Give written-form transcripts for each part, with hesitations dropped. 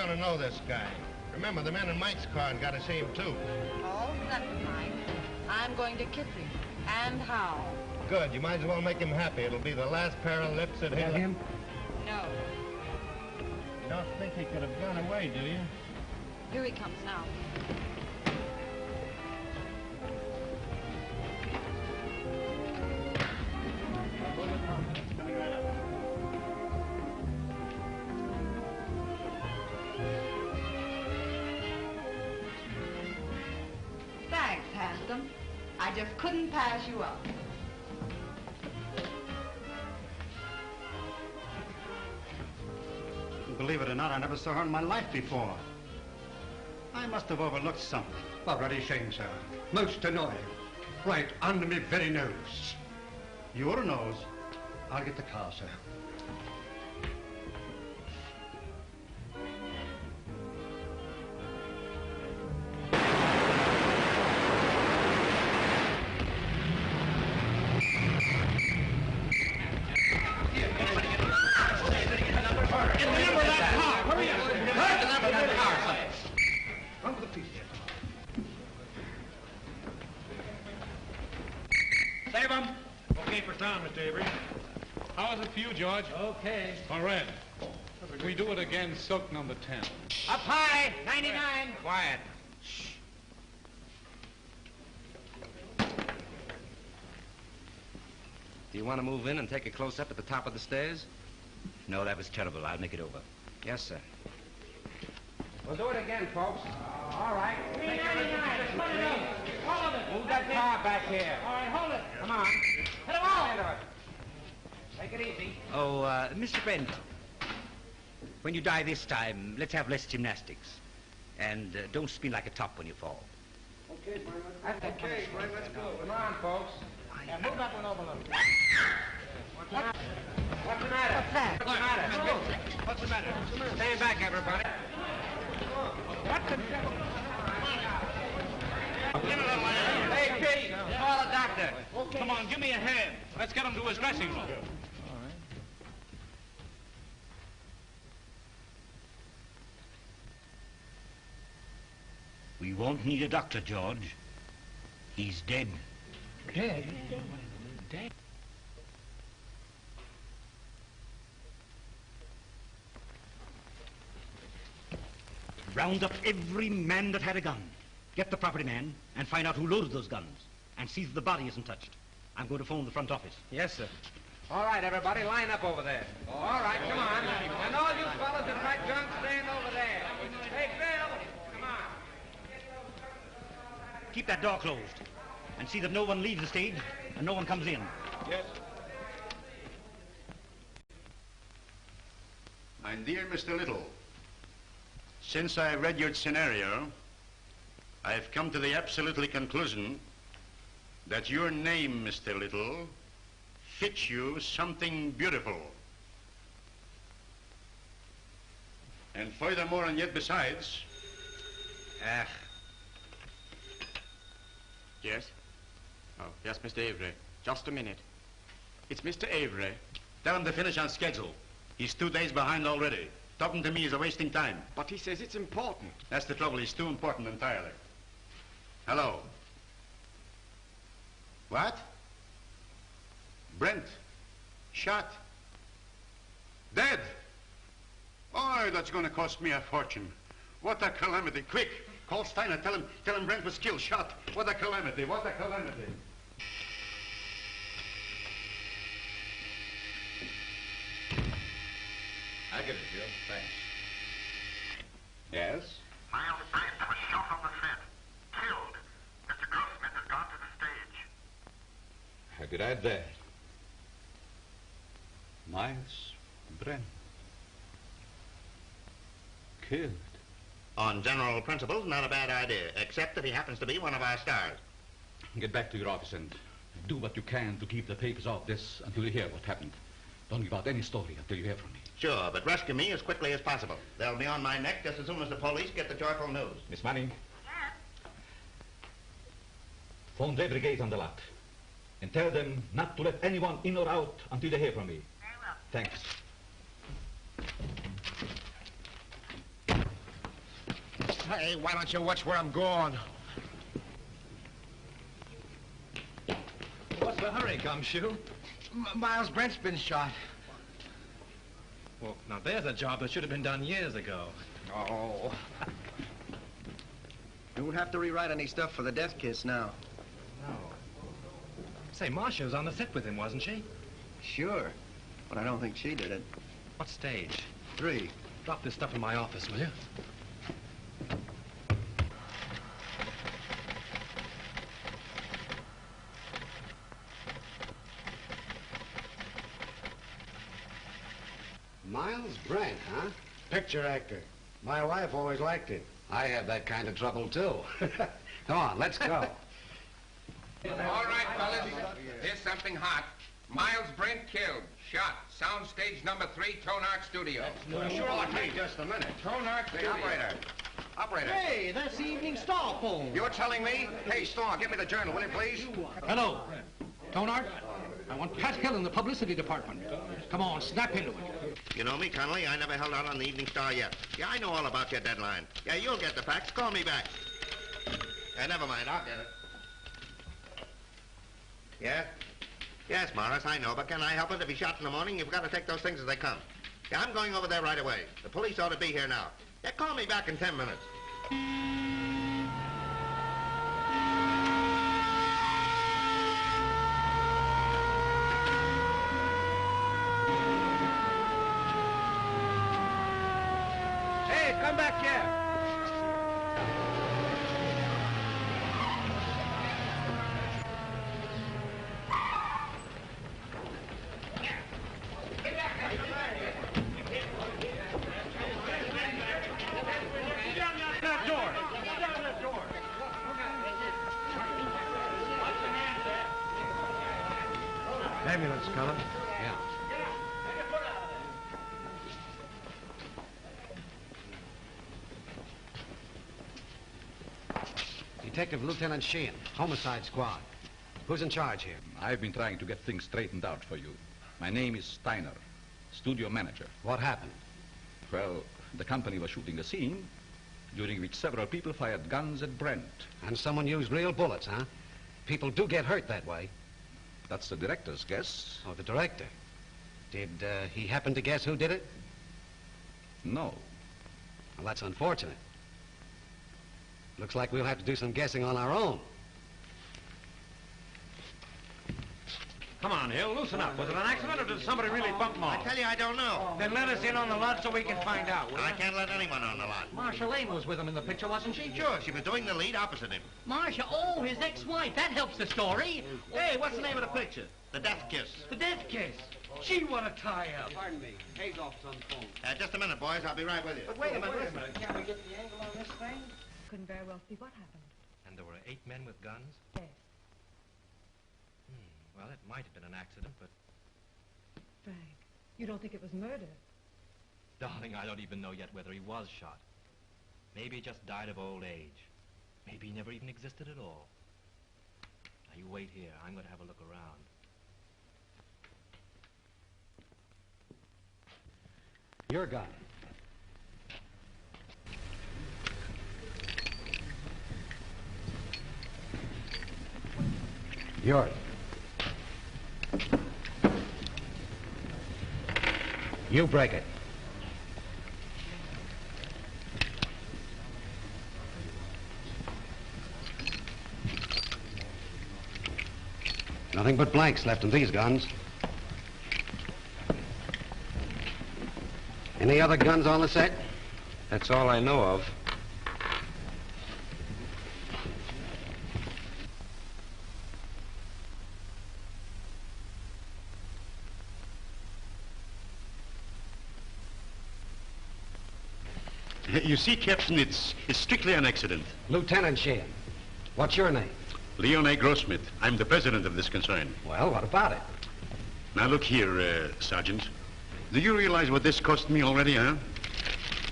going to know this guy? Remember, the men in Mike's car got to see him, too. Oh, that's Mike. I'm going to kiss him. And how? Good. You might as well make him happy. It'll be the last pair of lips that he'll... him? No. You don't think he could have gone away, do you? Here he comes now. Thanks, handsome. I just couldn't pass you up. Believe it or not, I never saw her in my life before. I must have overlooked something. Already shame, sir. Most annoying. Right under me very nose. Your nose? I'll get the car, sir. George. Okay. All right. We do it again, silk number 10. Up high, 99. Quiet. Do you want to move in and take a close-up at the top of the stairs? No, that was terrible. I'll make it over. Yes, sir. We'll do it again, folks. All right. 399. Hold it. Move that car back here. All right, hold it. Come on. Hit him all. Take it easy. Oh, Mr. Brent, when you die this time, let's have less gymnastics. And don't spin like a top when you fall. Okay, Brian. Okay, Brian, let's go. Come on, folks. Yeah, move that one over a little. What's the matter? What's the matter? What's that? What's the matter? What's the matter? Stand back, everybody. What the devil? Hey, Kitty, call the doctor. Okay. Come on, give me a hand. Let's get him to his dressing room. We won't need a doctor, George. He's dead. Dead? Dead? Round up every man that had a gun. Get the property man and find out who loaded those guns. And see that the body isn't touched. I'm going to phone the front office. Yes, sir. All right, everybody, line up over there. All right, come on. And all you fellas that pack guns, stand over there. Hey, Bill, come on. Keep that door closed. And see that no one leaves the stage and no one comes in. Yes. My dear Mr. Little, since I read your scenario, I've come to the absolutely conclusion that your name, Mr. Little, fits you something beautiful. And furthermore, and yet besides... Yes? Oh, yes, Mr. Avery. Just a minute. It's Mr. Avery. Tell him to finish on schedule. He's 2 days behind already. Talking to me is a wasting time. But he says it's important. That's the trouble. He's too important entirely. Hello. What? Brent. Shot. Dead. Oh, that's going to cost me a fortune. What a calamity. Quick. Call Steiner. Tell him Brent was killed, shot. What a calamity. What a calamity. I get it, Joe. Thanks. Yes? Miles Brent was shot on the set. Killed. Mr. Grossman has gone to the stage. How could I that? Miles Brent. Killed. On general principles, not a bad idea, except that he happens to be one of our stars. Get back to your office and do what you can to keep the papers off this until you hear what happened. Don't give out any story until you hear from me. Sure, but rescue me as quickly as possible. They'll be on my neck just as soon as the police get the joyful news. Miss Manning. Yes? Phone every gate on the lot. And tell them not to let anyone in or out until they hear from me. Very well. Thanks. Hey, why don't you watch where I'm going? What's the hurry, Gumshoe? Miles Brent's been shot. Well, now there's a job that should have been done years ago. Oh. You won't have to rewrite any stuff for the death kiss now. No. Say, Marcia was on the set with him, wasn't she? Sure, but I don't think she did it. What stage? 3. Drop this stuff in my office, will you? Miles Brent, huh? Picture actor. My wife always liked him. I have that kind of trouble, too. Come on, let's go. All right, fellas. Here's something hot. Miles Brent killed. Shot. Soundstage number 3, Tone Art Studio. Sure, hey, just a minute. Tone Art Studio. Operator. Hey, that's the Evening Star phone. You're telling me? Hey, Star, give me the journal, will you, please? Hello. Tonart, I want Pat Hill in the publicity department. Come on, snap into it. You know me, Connolly. I never held out on the Evening Star yet. Yeah, I know all about your deadline. Yeah, you'll get the facts. Call me back. Never mind. I'll get it. Yeah? Yes, Morris, I know, but can I help it? If he's shot in the morning, you've got to take those things as they come. Yeah, I'm going over there right away. The police ought to be here now. Yeah, call me back in 10 minutes. Hey, come back here. Ambulance, Colonel. Yeah. Detective Lieutenant Sheehan, Homicide Squad. Who's in charge here? I've been trying to get things straightened out for you. My name is Steiner, studio manager. What happened? Well, the company was shooting a scene during which several people fired guns at Brent. And someone used real bullets, huh? People do get hurt that way. That's the director's guess. Oh, the director. Did he happen to guess who did it? No. Well, that's unfortunate. Looks like we'll have to do some guessing on our own. Come on, Hill, loosen up. Was it an accident or did somebody really bump him off? I tell you, I don't know. Then let us in on the lot so we can find out. I can't let anyone on the lot. Marcia Lane was with him in the picture, wasn't she? Sure, she was doing the lead opposite him. Marcia, oh, his ex-wife. That helps the story. Hey, what's the name of the picture? The Death Kiss. The death kiss. Gee, what a tie-up. Pardon me. Hayes office on the phone. Just a minute, boys. I'll be right with you. But wait a minute. Can't we get the angle on this thing? Couldn't very well see what happened. And there were 8 men with guns? Yes. Well, it might have been an accident, but... Frank, you don't think it was murder? Darling, I don't even know yet whether he was shot. Maybe he just died of old age. Maybe he never even existed at all. Now, you wait here. I'm going to have a look around. Your gun. Yours. You break it. Nothing but blanks left in these guns. Any other guns on the set? That's all I know of. You see, Captain, it's strictly an accident. Lieutenant Sheehan, what's your name? Leon A. Grossmith. I'm the president of this concern. Well, what about it? Now, look here, Sergeant. Do you realize what this cost me already, huh?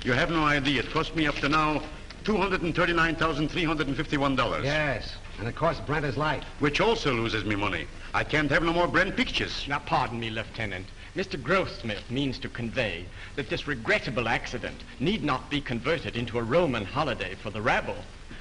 You have no idea. It cost me up to now $239,351. Yes, and it cost Brent his life. Which also loses me money. I can't have no more Brent pictures. Now, pardon me, Lieutenant. Mr. Grossmith means to convey that this regrettable accident need not be converted into a Roman holiday for the rabble.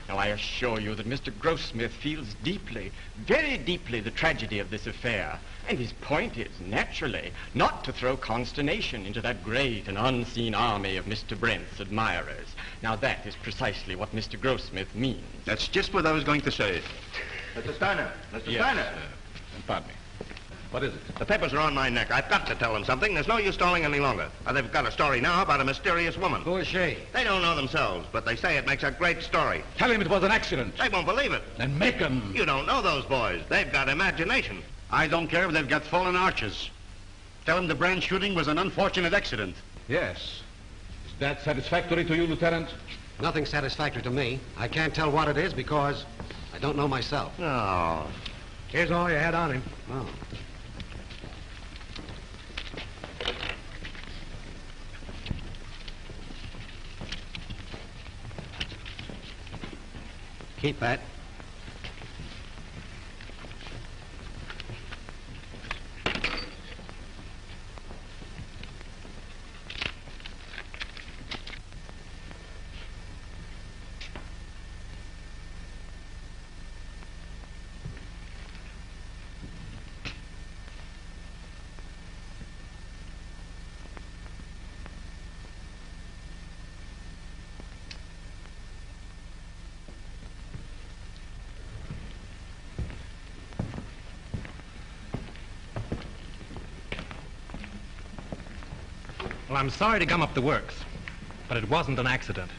Now, I assure you that Mr. Grossmith feels deeply, very deeply, the tragedy of this affair. And his point is, naturally, not to throw consternation into that great and unseen army of Mr. Brent's admirers. Now, that is precisely what Mr. Grossmith means. That's just what I was going to say. Mr. Steiner. Mr. Yes, Steiner. pardon me. What is it? The papers are on my neck. I've got to tell them something. There's no use stalling any longer. They've got a story now about a mysterious woman. Who is she? They don't know themselves, but they say it makes a great story. Tell him it was an accident. They won't believe it. Then make him. You don't know those boys. They've got imagination. I don't care if they've got fallen arches. Tell them the Brand shooting was an unfortunate accident. Yes. Is that satisfactory to you, Lieutenant? Nothing satisfactory to me. I can't tell what it is because I don't know myself. Oh. Here's all you had on him. Oh. Keep that. Well, I'm sorry to gum up the works, but it wasn't an accident.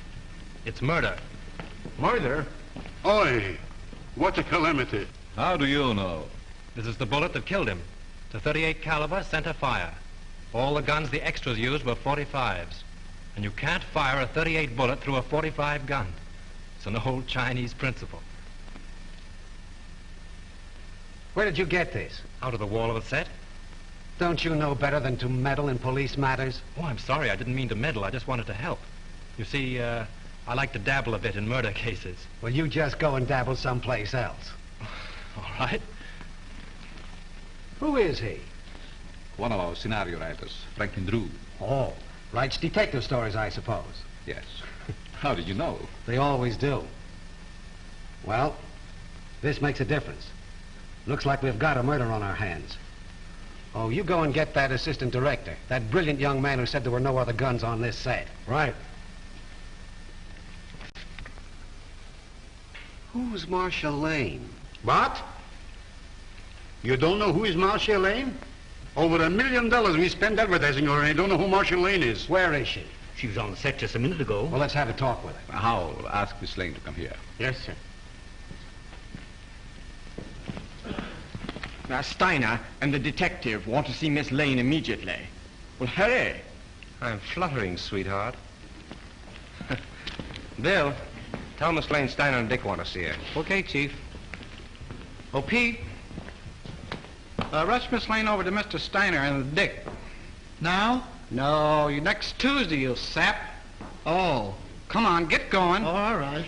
It's murder. Murder? Oi! What a calamity. How do you know? This is the bullet that killed him. It's a .38 caliber center fire. All the guns the extras used were .45s. And you can't fire a .38 bullet through a .45 gun. It's an old Chinese principle. Where did you get this? Out of the wall of the set. Don't you know better than to meddle in police matters? Oh, I'm sorry. I didn't mean to meddle. I just wanted to help. You see, I like to dabble a bit in murder cases. Well, you just go and dabble someplace else. All right. Who is he? One of our scenario writers, Franklin Drew. Oh, writes detective stories, I suppose. Yes. How did you know? They always do. Well, this makes a difference. Looks like we've got a murder on our hands. Oh, you go and get that assistant director, that brilliant young man who said there were no other guns on this set. Right. Who's Marcia Lane? What? You don't know who is Marcia Lane? Over $1 million we spent advertising her, and I don't know who Marcia Lane is. Where is she? She was on the set just a minute ago. Well, let's have a talk with her. Howell, ask Miss Lane to come here. Yes, sir. Now, Steiner and the detective want to see Miss Lane immediately. Well, hurry. I'm fluttering, sweetheart. Bill, tell Miss Lane Steiner and Dick want to see her. Okay, Chief. Oh, Pete. Rush Miss Lane over to Mr. Steiner and Dick. Now? No, next Tuesday, you sap. Oh, come on, get going. Oh, all right.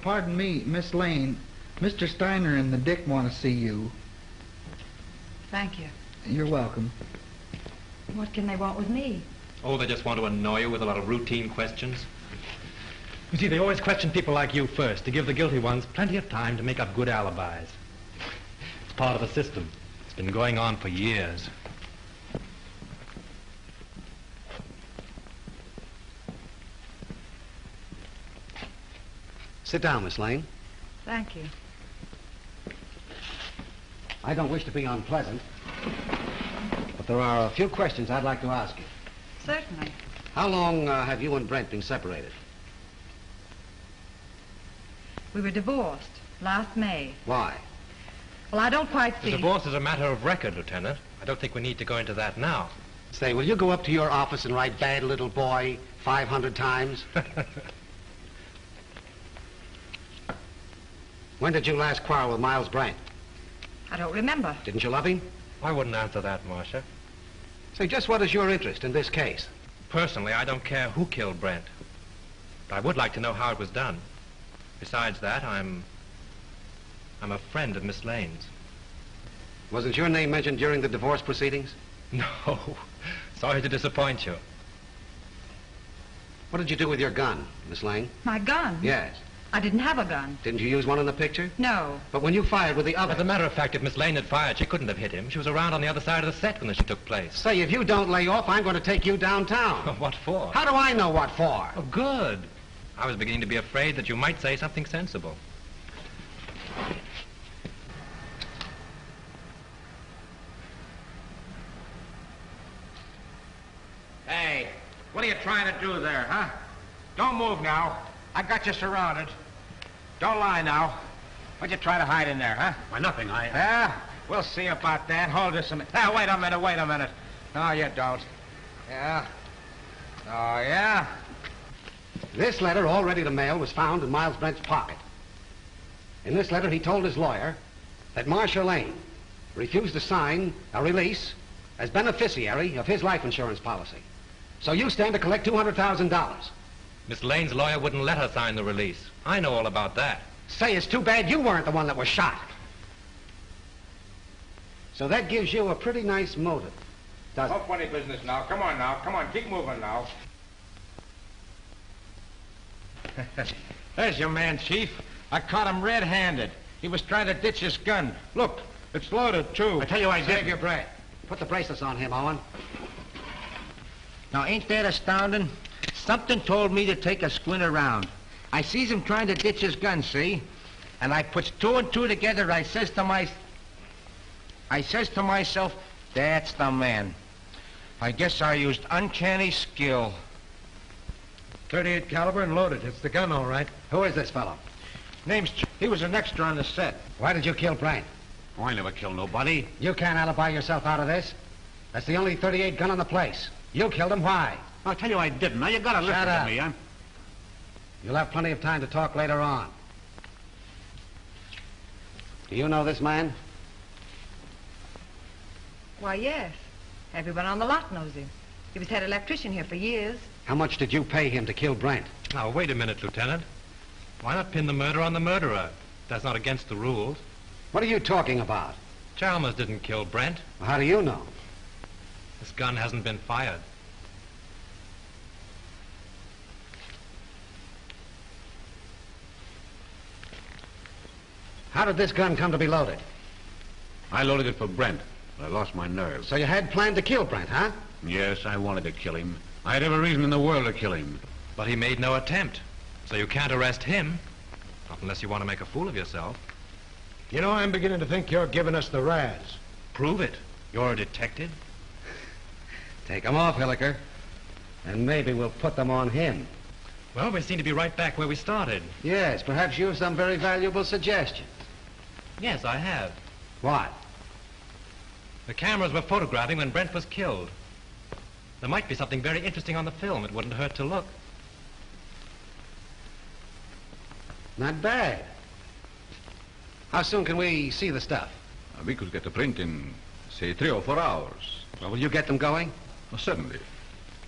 Pardon me, Miss Lane. Mr. Steiner and the Dick want to see you. Thank you. You're welcome. What can they want with me? Oh, they just want to annoy you with a lot of routine questions. You see, they always question people like you first to give the guilty ones plenty of time to make up good alibis. It's part of the system. It's been going on for years. Sit down, Miss Lane. Thank you. I don't wish to be unpleasant, but there are a few questions I'd like to ask you. Certainly. How long have you and Brent been separated? We were divorced last May. Why? Well, I don't quite see... The divorce is a matter of record, Lieutenant. I don't think we need to go into that now. Say, will you go up to your office and write bad little boy 500 times? When did you last quarrel with Miles Brent? I don't remember. Didn't you love him? I wouldn't answer that, Marcia. Say, just what is your interest in this case? Personally, I don't care who killed Brent. But I would like to know how it was done. Besides that, I'm a friend of Miss Lane's. Wasn't your name mentioned during the divorce proceedings? No. Sorry to disappoint you. What did you do with your gun, Miss Lane? My gun? Yes. I didn't have a gun. Didn't you use one in the picture? No. But when you fired with the other... As a matter of fact, if Miss Lane had fired, she couldn't have hit him. She was around on the other side of the set when the shit took place. Say, if you don't lay off, I'm going to take you downtown. What for? How do I know what for? Oh, good. I was beginning to be afraid that you might say something sensible. Hey, what are you trying to do there, huh? Don't move now. I got you surrounded. Don't lie now. What'd you try to hide in there, huh? Why, nothing. Yeah? We'll see about that. Hold this a minute. Ah, wait a minute. No, you don't. Yeah? Oh, yeah? This letter, all ready to mail, was found in Miles Brent's pocket. In this letter, he told his lawyer that Marcia Lane refused to sign a release as beneficiary of his life insurance policy. So you stand to collect $200,000. Miss Lane's lawyer wouldn't let her sign the release. I know all about that. Say, it's too bad you weren't the one that was shot. So that gives you a pretty nice motive, doesn't No funny business now. Come on, keep moving now. There's your man, Chief. I caught him red-handed. He was trying to ditch his gun. Look, it's loaded, too. I tell you I did. Save your breath. Put the bracelets on him, Owen. Now, ain't that astounding? Something told me to take a squint around. I sees him trying to ditch his gun, see? And I puts two and two together. I says to myself, that's the man. I guess I used uncanny skill. 38 caliber and loaded. It's the gun, all right. Who is this fellow? He was an extra on the set. Why did you kill Brent? Oh, I never killed nobody. You can't alibi yourself out of this. That's the only 38 gun on the place. You killed him. Why? I'll tell you I didn't. Now, you gotta listen to me. You'll have plenty of time to talk later on. Do you know this man? Why, yes. Everyone on the lot knows him. He was head electrician here for years. How much did you pay him to kill Brent? Now, wait a minute, Lieutenant. Why not pin the murder on the murderer? That's not against the rules. What are you talking about? Chalmers didn't kill Brent. Well, how do you know? This gun hasn't been fired. How did this gun come to be loaded? I loaded it for Brent, but I lost my nerve. So you had planned to kill Brent, huh? Yes, I wanted to kill him. I had every reason in the world to kill him. But he made no attempt. So you can't arrest him. Not unless you want to make a fool of yourself. You know, I'm beginning to think you're giving us the razz. Prove it. You're a detective. Take them off, Hilliker. And maybe we'll put them on him. Well, we seem to be right back where we started. Yes, perhaps you have some very valuable suggestions. Yes, I have. What? The cameras were photographing when Brent was killed. There might be something very interesting on the film. It wouldn't hurt to look. Not bad. How soon can we see the stuff? We could get a print in, say, 3 or 4 hours. Well, will you get them going? Oh, certainly.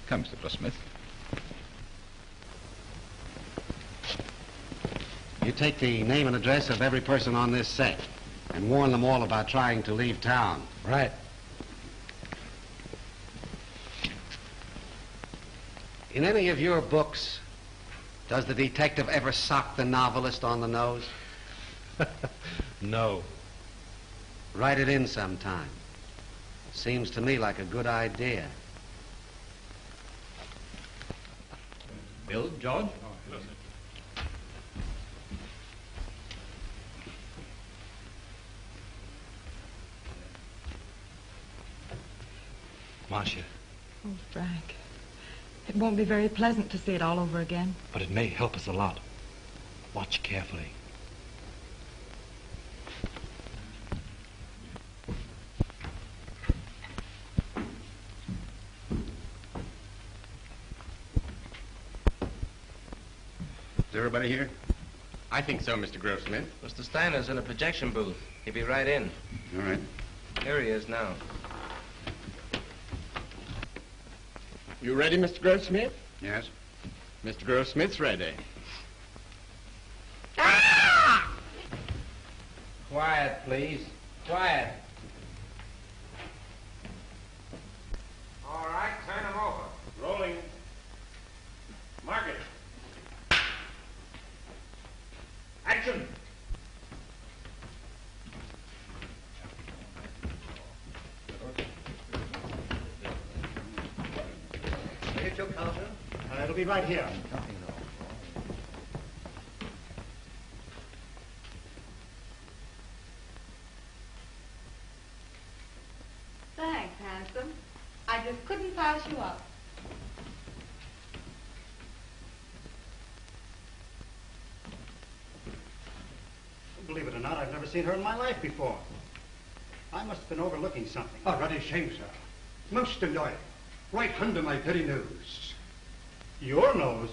Come, Mr. Grossmith. You take the name and address of every person on this set and warn them all about trying to leave town. Right. In any of your books, does the detective ever sock the novelist on the nose? No. Write it in sometime. Seems to me like a good idea. Bill, George? Marcia. Oh, Frank. It won't be very pleasant to see it all over again. But it may help us a lot. Watch carefully. Is everybody here? I think so, Mr. Grossmith. Mr. Steiner's in a projection booth. He'll be right in. All right. Here he is now. You ready, Mr. Grossmith? Yes. Mr. Grossmith's ready. Quiet, please. Quiet. Action! Here's your counter. It'll be right here. Thanks, handsome. I just couldn't pass you up. Believe it or not, I've never seen her in my life before. I must have been overlooking something. Oh, bloody shame, sir. Most annoying. Right under my very nose. Your nose?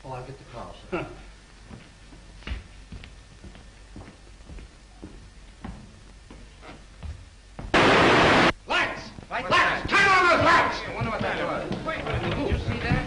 Oh, I'll get the car, sir. Lights! Lights! Lights! Turn on those lights! I wonder what that was. Wait, did you see that?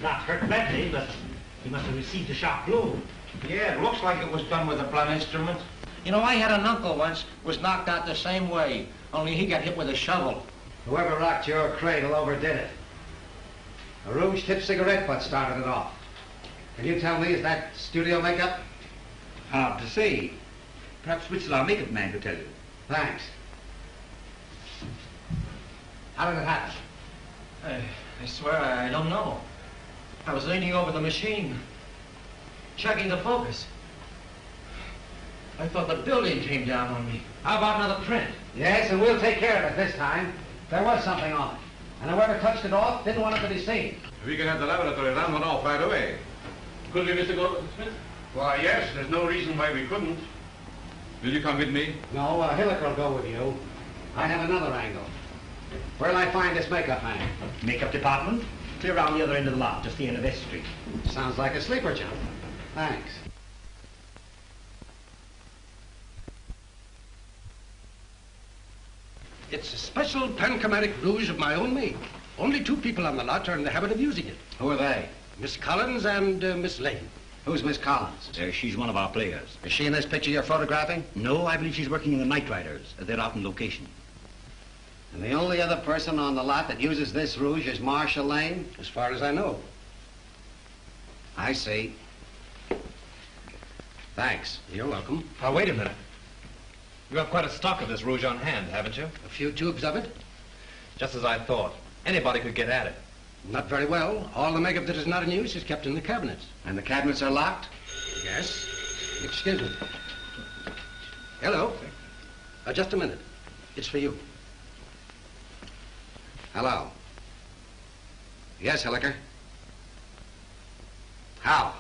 Not hurt badly, but he must have received a sharp blow. Yeah, it looks like it was done with a blunt instrument. You know, I had an uncle once was knocked out the same way, only he got hit with a shovel. Whoever rocked your cradle overdid it. A rouge-tipped cigarette butt started it off. Can you tell me, is that studio makeup? Hard to say. Perhaps Witzel, our makeup man, could tell you. Thanks. How did it happen? I swear I don't know. I was leaning over the machine, checking the focus. I thought the building came down on me. How about another print? Yes, and we'll take care of it this time. There was something on it. And whoever touched it off didn't want it to be seen. We can have the laboratory run one off right away. Could we, Mr. Goldsmith? Why, yes, there's no reason why we couldn't. Will you come with me? No, Hilliker will go with you. I have another angle. Where'll I find this makeup man? Makeup department? Clear around the other end of the lot, just the end of S Street. Sounds like a sleeper job. Thanks. It's a special panchromatic rouge of my own make. Only 2 people on the lot are in the habit of using it. Who are they? Miss Collins and Miss Lane. Who's Miss Collins? She's one of our players. Is she in this picture you're photographing? No, I believe she's working in the Night Riders. They're out on location. And the only other person on the lot that uses this rouge is Marcia Lane? As far as I know. I see. Thanks. You're welcome. Now, wait a minute. You have quite a stock of this rouge on hand, haven't you? A few tubes of it? Just as I thought. Anybody could get at it. Not very well. All the makeup that is not in use is kept in the cabinets. And the cabinets are locked? Yes. Excuse me. Hello. Just a minute. It's for you. Hello. Yes, Hilliker. How?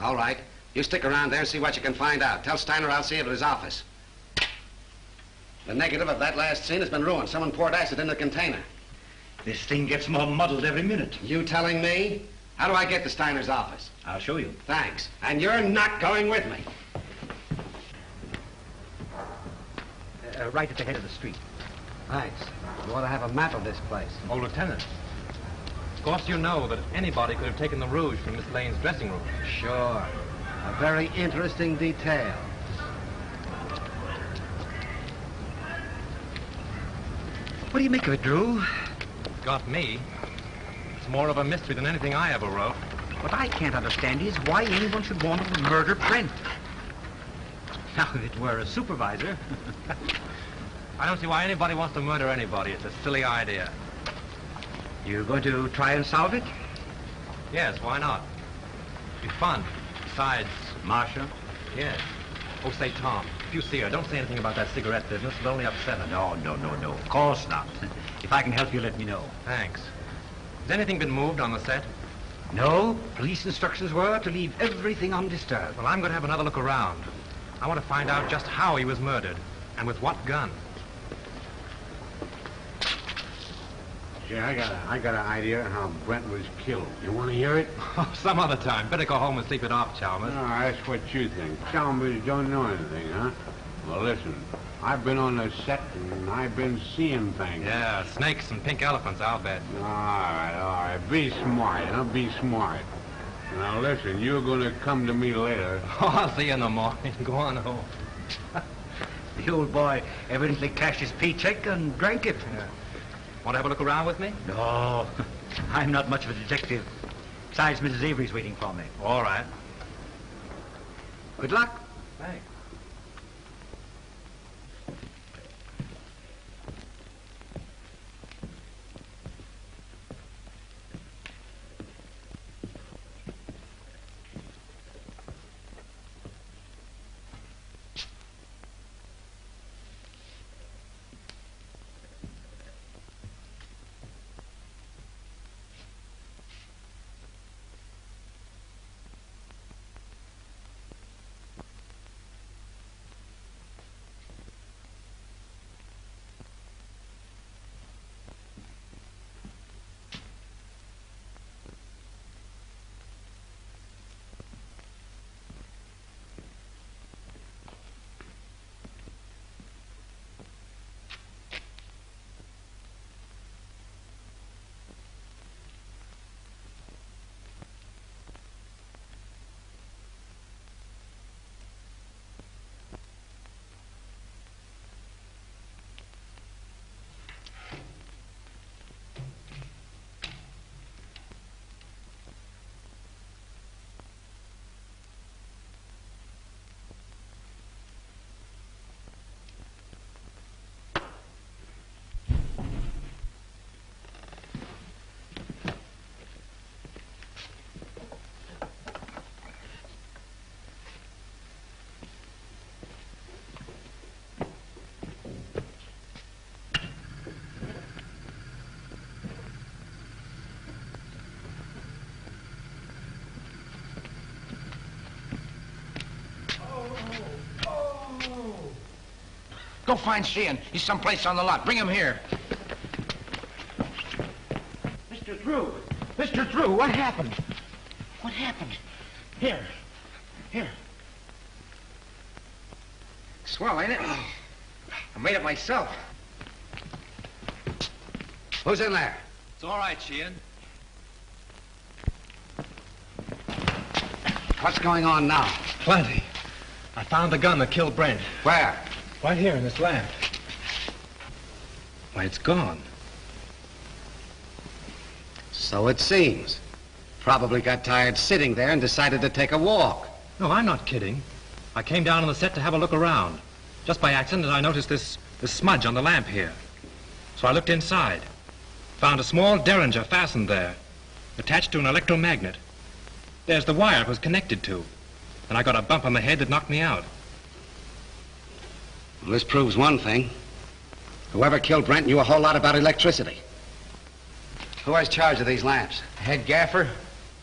All right. You stick around there and see what you can find out. Tell Steiner I'll see you at his office. The negative of that last scene has been ruined. Someone poured acid in the container. This thing gets more muddled every minute. You telling me? How do I get to Steiner's office? I'll show you. Thanks. And you're not going with me. Right at the head of the street. Thanks. You ought to have a map of this place. Oh, Lieutenant. Of course you know that anybody could have taken the rouge from Miss Lane's dressing room. Sure. A very interesting detail. What do you make of it, Drew? Got me. It's more of a mystery than anything I ever wrote. What I can't understand is why anyone should want to murder Brent. Now, if it were a supervisor... I don't see why anybody wants to murder anybody. It's a silly idea. You're going to try and solve it? Yes, why not? It'd be fun. Besides... Marcia? Yes. Oh, say, Tom, if you see her, don't say anything about that cigarette business. It'll only upset her. No. Of course not. If I can help you, let me know. Thanks. Has anything been moved on the set? No. Police instructions were to leave everything undisturbed. Well, I'm going to have another look around. I want to find out just how he was murdered and with what gun. Yeah, I got an idea how Brent was killed. You want to hear it? Oh, some other time. Better go home and sleep it off, Chalmers. No, that's what you think. Chalmers don't know anything, huh? Well, listen. I've been on the set and I've been seeing things. Yeah, snakes and pink elephants, I'll bet. All right. Be smart, huh? Be smart. Now, listen, you're going to come to me later. Oh, I'll see you in the morning. Go on home. The old boy evidently cashed his paycheck and drank it. Yeah. Want to have a look around with me? No, I'm not much of a detective. Besides, Mrs. Avery's waiting for me. All right. Good luck. Thanks. Go find Sheehan. He's someplace on the lot. Bring him here. Mr. Drew! Mr. Drew, what happened? What happened? Here. Swell, ain't it? I made it myself. Who's in there? It's all right, Sheehan. What's going on now? Plenty. I found the gun that killed Brent. Where? Right here in this lamp. Why, it's gone. So it seems. Probably got tired sitting there and decided to take a walk. No, I'm not kidding. I came down on the set to have a look around. Just by accident, I noticed this smudge on the lamp here. So I looked inside. Found a small derringer fastened there, attached to an electromagnet. There's the wire it was connected to. And I got a bump on the head that knocked me out. Well, this proves one thing. Whoever killed Brent knew a whole lot about electricity. Who has charge of these lamps? Head gaffer.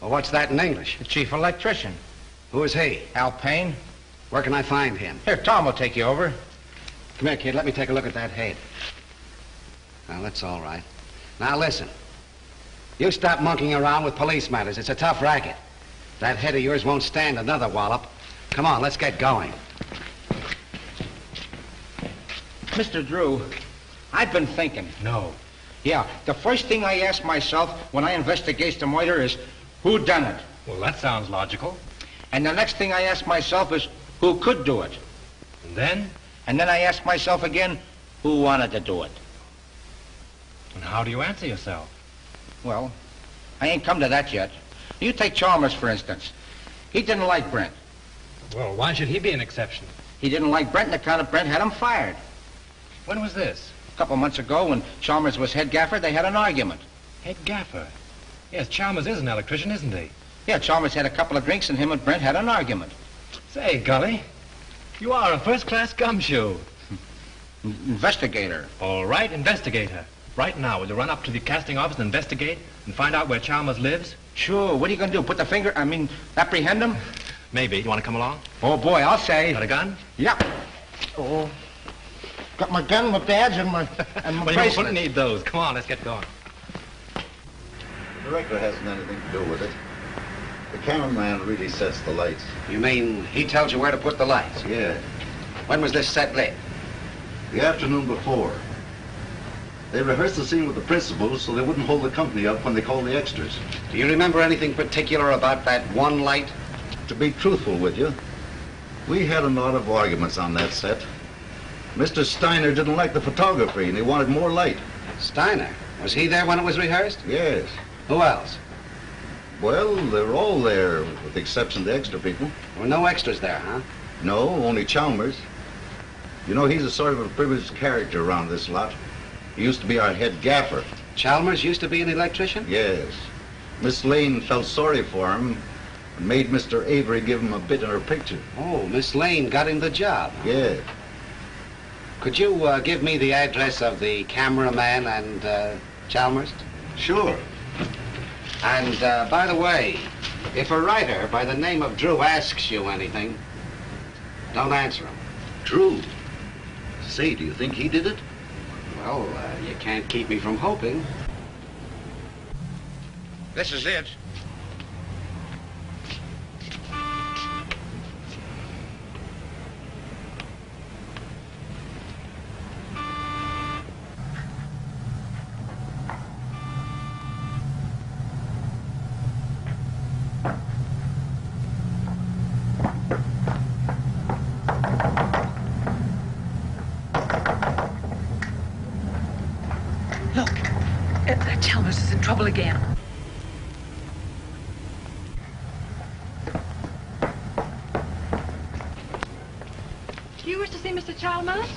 Well, what's that in English? The chief electrician. Who is he? Al Payne. Where can I find him? Here, Tom will take you over. Come here, kid. Let me take a look at that head. Well, that's all right. Now, listen. You stop monkeying around with police matters. It's a tough racket. That head of yours won't stand another wallop. Come on, let's get going. Mr. Drew, I've been thinking. No. Yeah, the first thing I ask myself when I investigate the murder is, who done it? Well, that sounds logical. And the next thing I ask myself is, who could do it? And then? And then I ask myself again, who wanted to do it? And how do you answer yourself? Well, I ain't come to that yet. You take Chalmers, for instance. He didn't like Brent. Well, why should he be an exception? He didn't like Brent on account of Brent had him fired. When was this? A couple months ago, when Chalmers was head gaffer, they had an argument. Head gaffer? Yes, Chalmers is an electrician, isn't he? Yeah, Chalmers had a couple of drinks, and him and Brent had an argument. Say, Gully, you are a first-class gumshoe. Investigator. All right, investigator. Right now, will you run up to the casting office and investigate and find out where Chalmers lives? Sure. What are you going to do? Apprehend him? Maybe. You want to come along? Oh, boy, I'll say. Got a gun? Yeah. Oh. Got my gun, my badge, and my well, bracelet. you won't need those. Come on, let's get going. The director hasn't anything to do with it. The cameraman really sets the lights. You mean he tells you where to put the lights? Yeah. When was this set lit? The afternoon before. They rehearsed the scene with the principals so they wouldn't hold the company up when they called the extras. Do you remember anything particular about that one light? To be truthful with you, we had a lot of arguments on that set. Mr. Steiner didn't like the photography and he wanted more light. Steiner? Was he there when it was rehearsed? Yes. Who else? Well, they're all there, with the exception of the extra people. There were no extras there, huh? No, only Chalmers. You know, he's a sort of a privileged character around this lot. He used to be our head gaffer. Chalmers used to be an electrician? Yes. Miss Lane felt sorry for him and made Mr. Avery give him a bit in her picture. Oh, Miss Lane got him the job. Yeah. Could you give me the address of the cameraman and Chalmers? Sure. And by the way, if a writer by the name of Drew asks you anything, don't answer him. Drew? Say, do you think he did it? Well, you can't keep me from hoping. This is it. Chalmers is in trouble again. Do you wish to see Mr. Chalmers?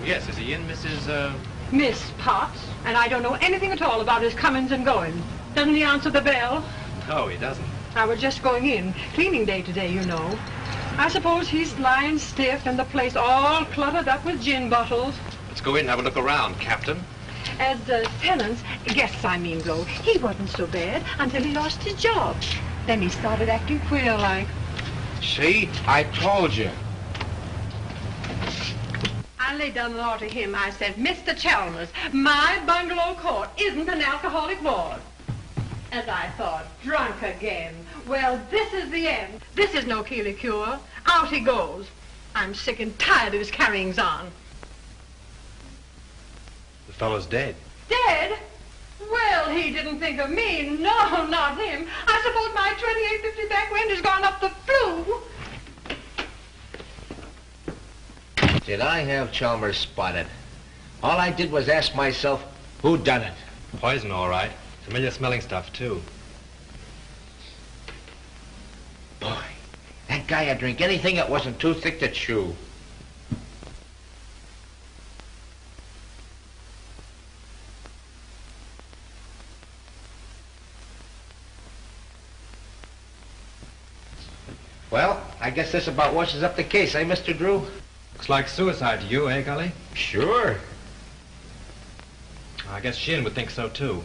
Yes, is he in, Mrs. Miss Potts. And I don't know anything at all about his comings and goings. Doesn't he answer the bell? No, he doesn't. I was just going in. Cleaning day today, you know. I suppose he's lying stiff and the place all cluttered up with gin bottles. Let's go in and have a look around, Captain. As tenants, guests I mean though, he wasn't so bad until he lost his job. Then he started acting queer like. See? I told you. I laid down the law to him. I said, Mr. Chalmers, my bungalow court isn't an alcoholic ward. As I thought, drunk again. Well, this is the end. This is no Keeley cure. Out he goes. I'm sick and tired of his carryings on. The fellow's dead. Dead? Well, he didn't think of me. No, not him. I suppose my 2850 back wind has gone up the flue. Did I have Chalmers spotted? All I did was ask myself, who done it? Poison, all right. Familiar smelling stuff, too. Boy, that guy would drink anything that wasn't too thick to chew. Well, I guess this about washes up the case, eh, Mr. Drew? Looks like suicide to you, eh, Gully? Sure. I guess Sheehan would think so, too.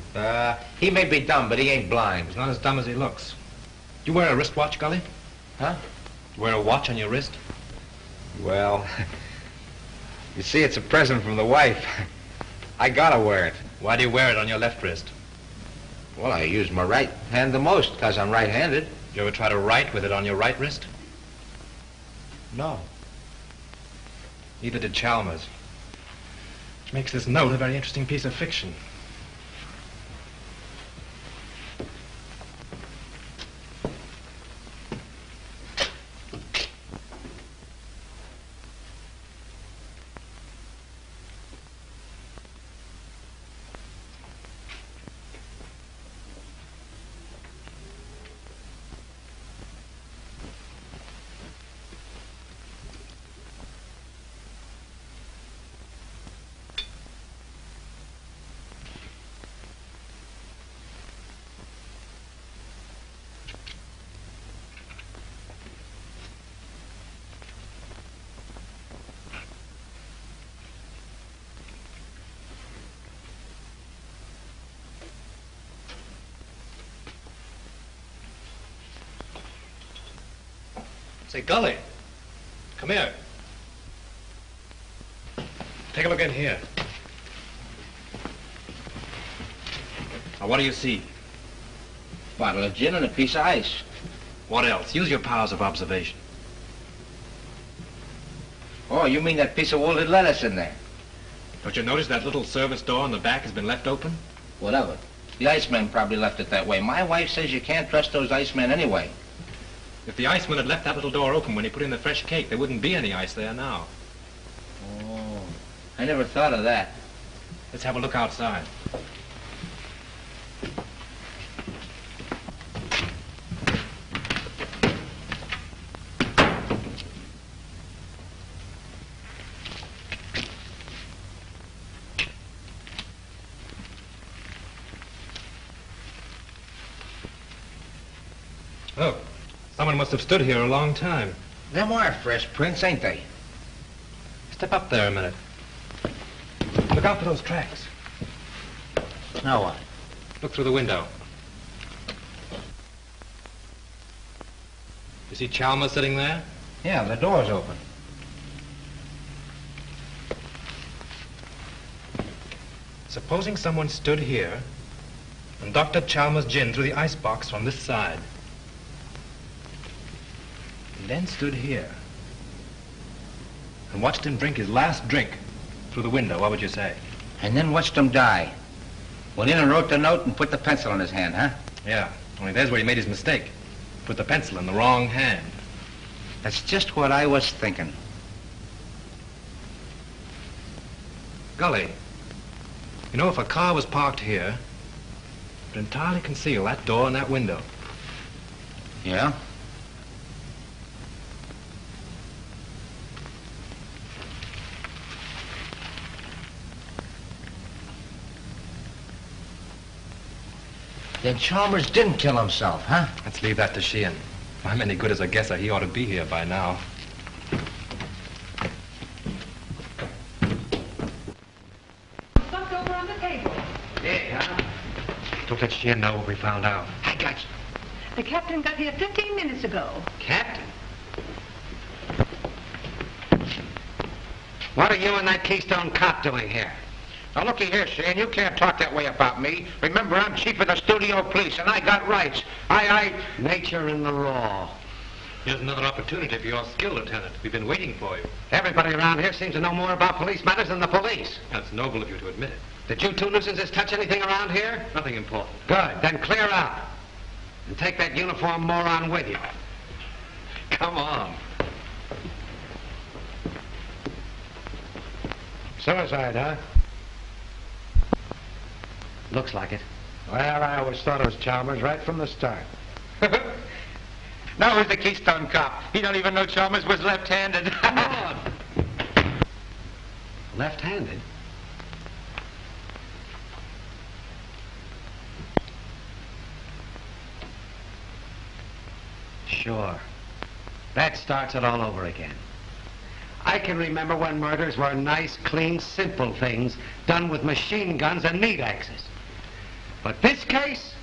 He may be dumb, but he ain't blind. He's not as dumb as he looks. You wear a wristwatch, Gully? Huh? You wear a watch on your wrist? Well, you see, it's a present from the wife. I gotta wear it. Why do you wear it on your left wrist? Well, I use my right hand the most, because I'm right-handed. You ever try to write with it on your right wrist? No. Neither did Chalmers. Which makes this note a very interesting piece of fiction. Say, Gully, come here. Take a look in here. Now, what do you see? Bottle of gin and a piece of ice. What else? Use your powers of observation. Oh, you mean that piece of wilted lettuce in there? Don't you notice that little service door on the back has been left open? Whatever. The iceman probably left it that way. My wife says you can't trust those icemen anyway. If the iceman had left that little door open when he put in the fresh cake, there wouldn't be any ice there now. Oh, I never thought of that. Let's have a look outside. Look, someone must have stood here a long time. Them are fresh prints, ain't they? Step up there a minute. Look out for those tracks. Now what? Look through the window. You see Chalmers sitting there? Yeah, the door's open. Supposing someone stood here and doctored Chalmers' gin through the icebox from this side. And then stood here and watched him drink his last drink through the window, what would you say? And then watched him die. Went in and wrote the note and put the pencil in his hand, huh? Yeah, only there's where he made his mistake. Put the pencil in the wrong hand. That's just what I was thinking. Golly, you know, if a car was parked here, it would entirely conceal that door and that window. Yeah? Then Chalmers didn't kill himself, huh? Let's leave that to Sheehan. If I'm any good as a guesser, he ought to be here by now. Stuffed over on the table. Yeah, huh? Don't let Sheehan know what we found out. I got you. The captain got here 15 minutes ago. Captain? What are you and that Keystone cop doing here? Now, looky here, Shane, you can't talk that way about me. Remember, I'm chief of the studio police, and I got rights. Nature and the law. Here's another opportunity for your skill, Lieutenant. We've been waiting for you. Everybody around here seems to know more about police matters than the police. That's noble of you to admit it. Did you two nuisances touch anything around here? Nothing important. Good. Then clear out. And take that uniform moron with you. Come on. Suicide, huh? Looks like it. Well, I always thought it was Chalmers right from the start. Now who's the Keystone cop? He don't even know Chalmers was left-handed. Come on. Left-handed? Sure. That starts it all over again. I can remember when murders were nice, clean, simple things done with machine guns and meat axes. But this case?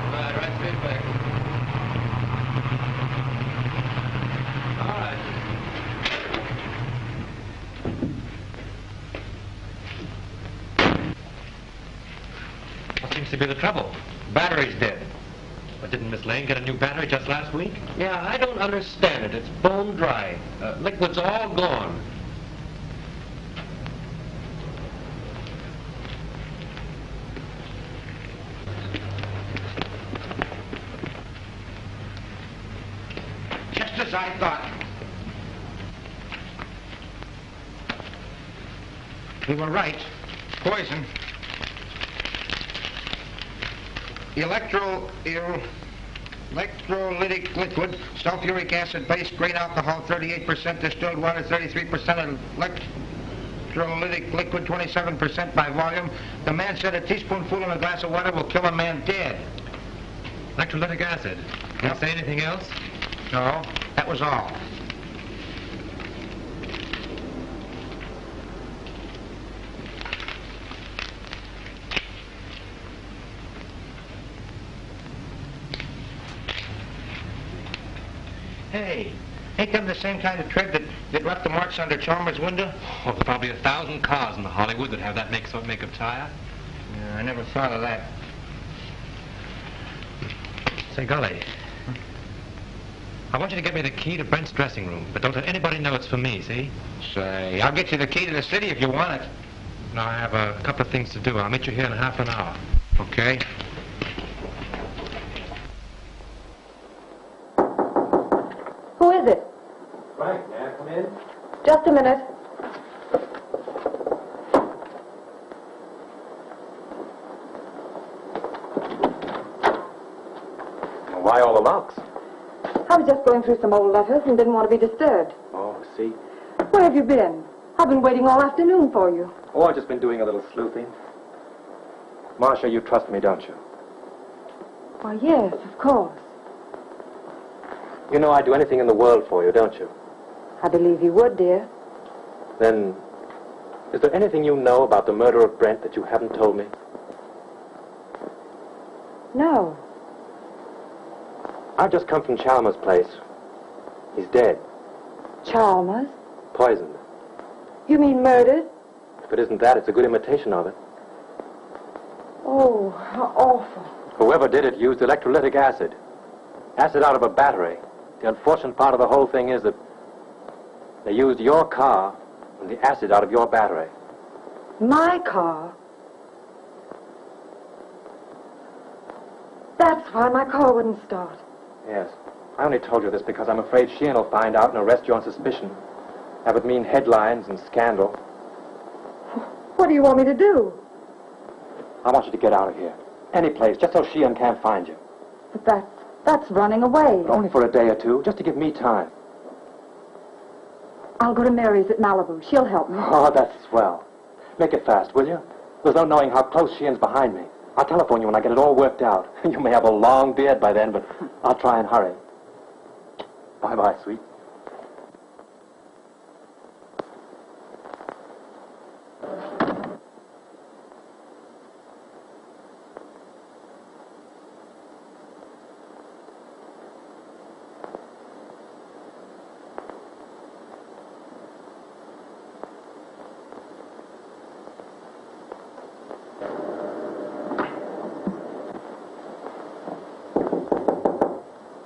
Right straight back. All right. What seems to be the trouble? Battery's dead. But didn't Miss Lane get a new battery just last week? Yeah, I don't understand it. It's bone dry. Liquid's all gone. Just as I thought. You were right. Poison. Electrolytic liquid, sulfuric acid base, great alcohol, 38%, distilled water, 33%, electrolytic liquid, 27% by volume. The man said a teaspoonful in a glass of water will kill a man dead. Electrolytic acid. Did you say anything else? No, that was all. Hey, Ain't them the same kind of tread that left the marks under Chalmers' window? Oh, there's probably 1,000 cars in the Hollywood that have that make of tire. Yeah, I never thought of that. Say, golly. I want you to get me the key to Brent's dressing room, but don't let anybody know it's for me, see? Say, I'll get you the key to the city if you want it. No, I have a couple of things to do. I'll meet you here in half an hour. Okay. Who is it? Frank, may I come in? Just a minute. Why all the locks? I was just going through some old letters and didn't want to be disturbed. Oh, see? Where have you been? I've been waiting all afternoon for you. Oh, I've just been doing a little sleuthing. Marcia, you trust me, don't you? Why, yes, of course. You know I'd do anything in the world for you, don't you? I believe you would, dear. Then, is there anything you know about the murder of Brent that you haven't told me? No. I've just come from Chalmers' place. He's dead. Chalmers? Poisoned. You mean murdered? If it isn't that, it's a good imitation of it. Oh, how awful. Whoever did it used electrolytic acid. Acid out of a battery. The unfortunate part of the whole thing is that they used your car and the acid out of your battery. My car? That's why my car wouldn't start. Yes. I only told you this because I'm afraid Sheehan will find out and arrest you on suspicion. That would mean headlines and scandal. What do you want me to do? I want you to get out of here. Any place, just so Sheehan can't find you. But that's running away. But only for a day or two, just to give me time. I'll go to Mary's at Malibu. She'll help me. Oh, that's swell. Make it fast, will you? There's no knowing how close Sheehan's behind me. I'll telephone you when I get it all worked out. You may have a long beard by then, but I'll try and hurry. Bye-bye, sweet.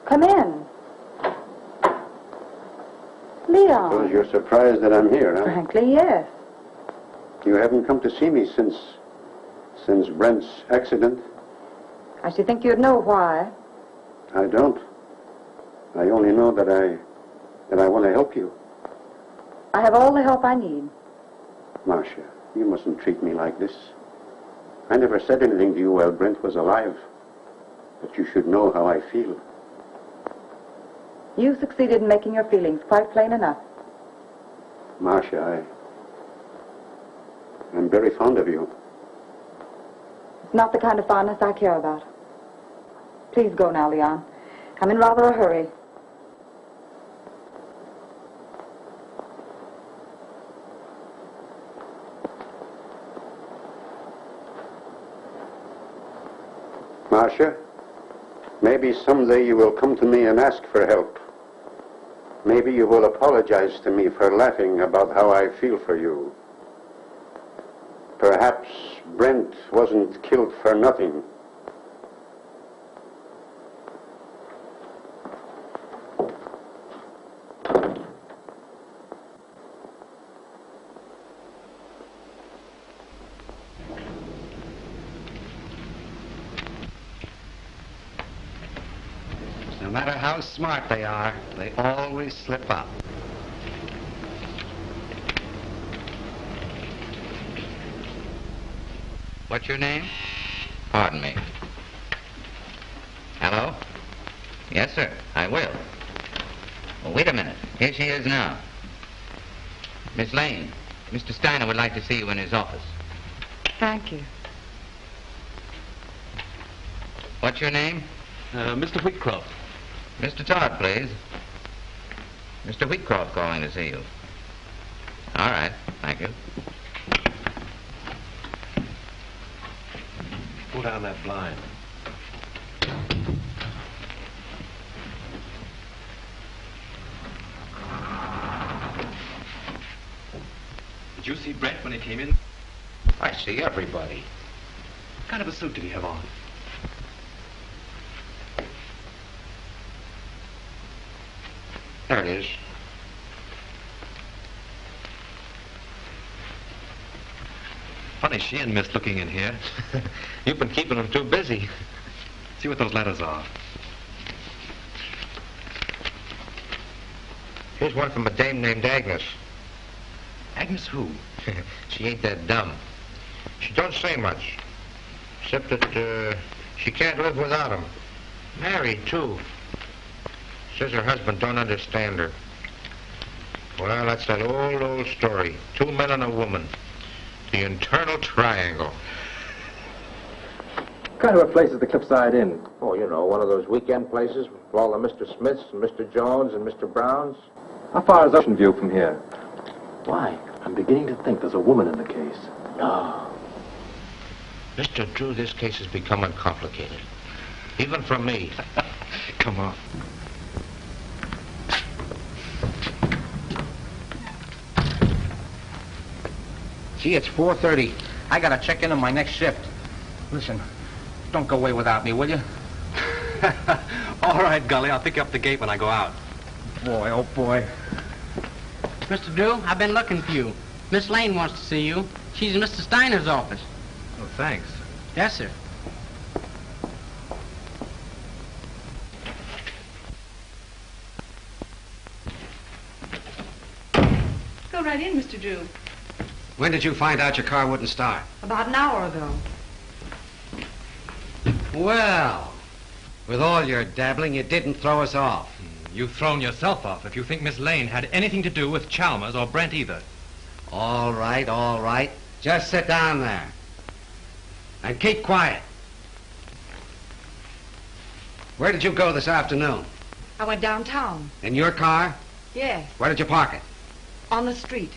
Come in. Leon. Suppose you're surprised that I'm here, huh? Frankly, yes. You haven't come to see me since Brent's accident? I should think you'd know why. I don't. I only know that I want to help you. I have all the help I need. Marcia, you mustn't treat me like this. I never said anything to you while Brent was alive. But you should know how I feel. You succeeded in making your feelings quite plain enough. Marcia, I'm very fond of you. It's not the kind of fondness I care about. Please go now, Leon. I'm in rather a hurry. Marcia, maybe someday you will come to me and ask for help. Maybe you will apologize to me for laughing about how I feel for you. Perhaps Brent wasn't killed for nothing. No matter how smart they are, they always slip up. What's your name? Pardon me. Hello? Yes, sir, I will. Well, wait a minute. Here she is now. Miss Lane, Mr. Steiner would like to see you in his office. Thank you. What's your name? Mr. Whitcroft. Mr. Todd, please. Mr. Wheatcroft calling to see you. All right, thank you. Pull down that blind. you see Brent when he came in? I see everybody. What kind of a suit did he have on? There it is. Funny she and Miss looking in here. You've been keeping them too busy. See what those letters are. Here's one from a dame named Agnes. Agnes who? She ain't that dumb. She don't say much. Except that she can't live without him. Married, too. Says her husband don't understand her. Well, that's that old story. 2 men and a woman. The internal triangle. What kind of a place is the Cliffside Inn? Oh, you know, one of those weekend places with all the Mr. Smiths and Mr. Jones and Mr. Browns. How far is Ocean View from here? Why? I'm beginning to think there's a woman in the case. No. Mr. Drew, this case is becoming complicated. Even for me. Come on. Gee, it's 4:30. I gotta check in on my next shift. Listen, don't go away without me, will you? All right, Gully. I'll pick you up the gate when I go out. Boy, oh boy. Mr. Drew, I've been looking for you. Miss Lane wants to see you. She's in Mr. Steiner's office. Oh, thanks. Yes, sir. Go right in, Mr. Drew. When did you find out your car wouldn't start? About an hour ago. Well, with all your dabbling, you didn't throw us off. You've thrown yourself off if you think Miss Lane had anything to do with Chalmers or Brent either. All right, all right. Just sit down there. And keep quiet. Where did you go this afternoon? I went downtown. In your car? Yes, Where did you park it? on the street,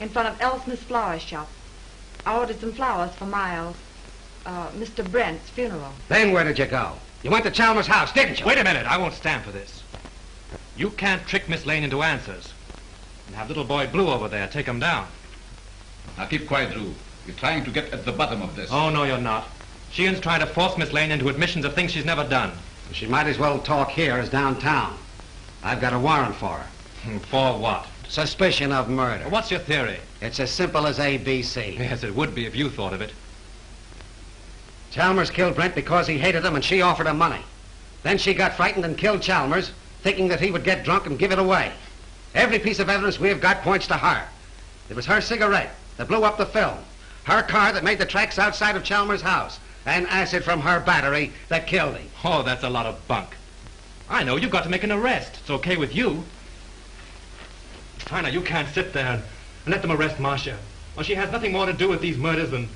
in front of Elsmith's flower shop. I ordered some flowers for Miles, Mr. Brent's funeral. Then where did you go? You went to Chalmers' house, didn't you? Wait a minute. I won't stand for this. You can't trick Miss Lane into answers. And have little boy Blue over there take him down. Now keep quiet, Drew. You're trying to get at the bottom of this. Oh, no, you're not. Sheehan's trying to force Miss Lane into admissions of things she's never done. She might as well talk here as downtown. I've got a warrant for her. For what? Suspicion of murder. What's your theory? It's as simple as ABC. Yes, it would be if you thought of it. Chalmers killed Brent because he hated him and she offered him money. Then she got frightened and killed Chalmers, thinking that he would get drunk and give it away. Every piece of evidence we've got points to her. It was her cigarette that blew up the film, her car that made the tracks outside of Chalmers' house, and acid from her battery that killed him. Oh, that's a lot of bunk. I know, you've got to make an arrest. It's okay with you. Steiner, you can't sit there and let them arrest Marcia. Well, she has nothing more to do with these murders than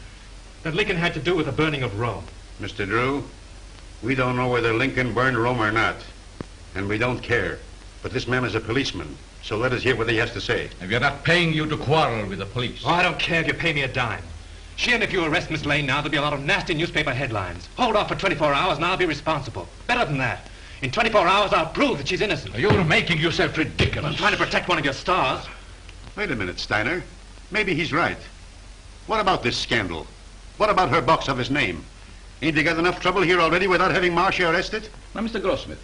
Lincoln had to do with the burning of Rome. Mr. Drew, we don't know whether Lincoln burned Rome or not, and we don't care. But this man is a policeman, so let us hear what he has to say. If you're not paying you to quarrel with the police. Oh, I don't care if you pay me a dime. Sheehan, if you arrest Miss Lane now, there'll be a lot of nasty newspaper headlines. Hold off for 24 hours and I'll be responsible. Better than that. In 24 hours, I'll prove that she's innocent. You're making yourself ridiculous. I'm trying to protect one of your stars. Wait a minute, Steiner. Maybe he's right. What about this scandal? What about her box office name? Ain't they got enough trouble here already without having Marcia arrested? Now, Mr. Grossmith,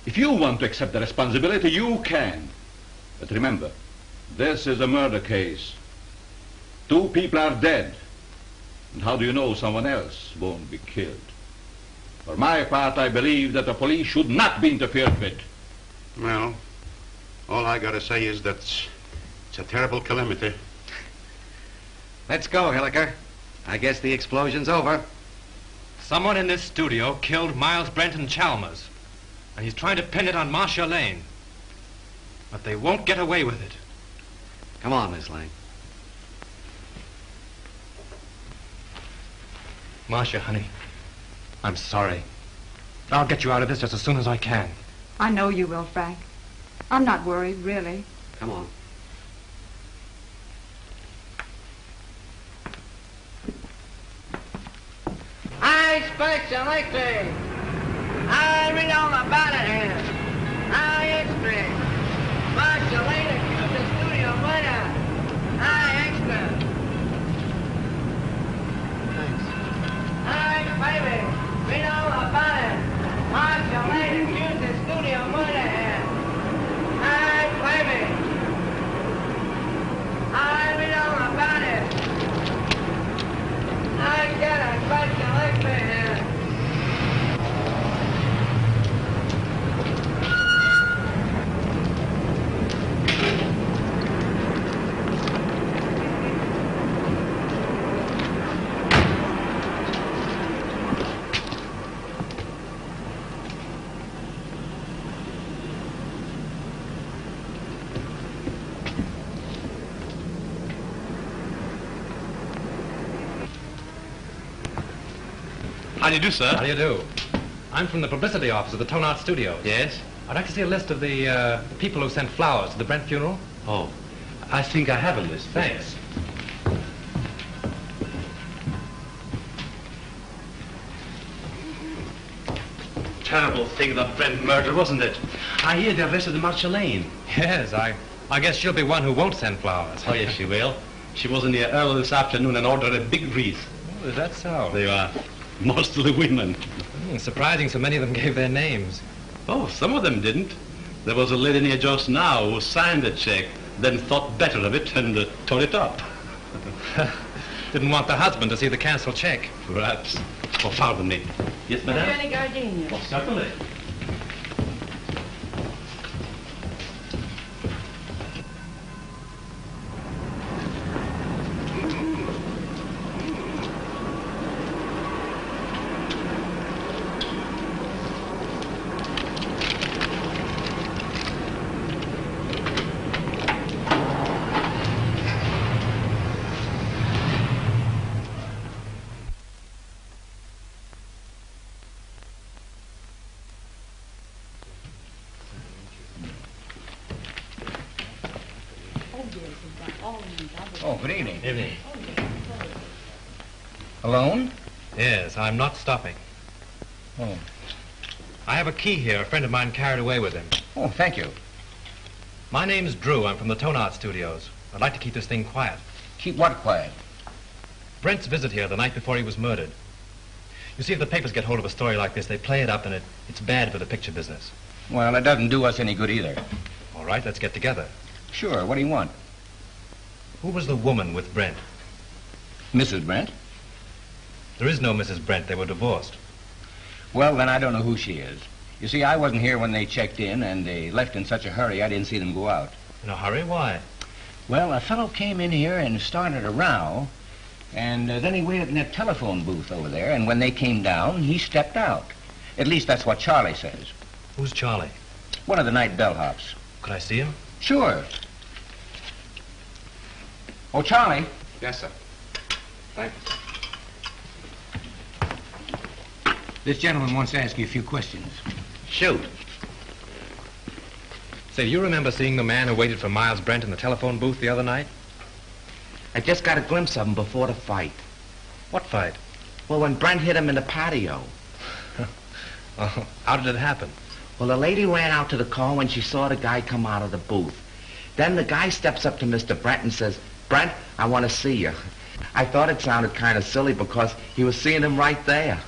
if you want to accept the responsibility, you can. But remember, this is a murder case. 2 people are dead. And how do you know someone else won't be killed? For my part, I believe that the police should not be interfered with. Well, all I gotta say is that it's a terrible calamity. Let's go, Hilliker. I guess the explosion's over. Someone in this studio killed Miles Brent and Chalmers. And he's trying to pin it on Marcia Lane. But they won't get away with it. Come on, Miss Lane. Marcia, honey, I'm sorry. I'll get you out of this just as soon as I can. I know you will, Frank. I'm not worried, really. Come on. I expect electric. I read all about it here. I expect. Marcia Lane accused the studio murder. I expect. How do you do, sir? How do you do? I'm from the publicity office of the Tone Art Studios. Yes? I'd like to see a list of the people who sent flowers to the Brent funeral. Oh, I think I have a list. Thanks. Terrible thing, the Brent murder, wasn't it? I hear they arrested Marcia Lane. Yes, I guess she'll be one who won't send flowers. Oh, yes, she will. She was in here early this afternoon and ordered a big wreath. Oh, is that so? They are mostly women. Surprising so many of them gave their names. Oh, some of them didn't. There was a lady near just now who signed a check, then thought better of it and tore it up. Didn't want the husband to see the canceled check. Perhaps. Oh, pardon me. Yes, madame? Have you any gardenias? Oh, certainly. Oh, good evening. Evening. Alone? Yes, I'm not stopping. Oh. I have a key here. A friend of mine carried away with him. Oh, thank you. My name's Drew. I'm from the Tone Art Studios. I'd like to keep this thing quiet. Keep what quiet? Brent's visit here the night before he was murdered. You see, if the papers get hold of a story like this, they play it up, and it's bad for the picture business. Well, it doesn't do us any good either. All right, let's get together. Sure, what do you want? Who was the woman with Brent? Mrs. Brent? There is no Mrs. Brent. They were divorced. Well, then I don't know who she is. You see, I wasn't here when they checked in, and they left in such a hurry I didn't see them go out. In a hurry? Why? Well, a fellow came in here and started a row, and then he waited in that telephone booth over there, and when they came down, he stepped out. At least that's what Charlie says. Who's Charlie? One of the night bellhops. Could I see him? Sure. Oh, Charlie. Yes, sir. Thank you. This gentleman wants to ask you a few questions. Shoot. Say, you remember seeing the man who waited for Miles Brent in the telephone booth the other night? I just got a glimpse of him before the fight. What fight? Well, when Brent hit him in the patio. Oh, how did it happen? Well, the lady ran out to the car when she saw the guy come out of the booth. Then the guy steps up to Mr. Brent and says, "Brent, I want to see you." I thought it sounded kind of silly because he was seeing him right there.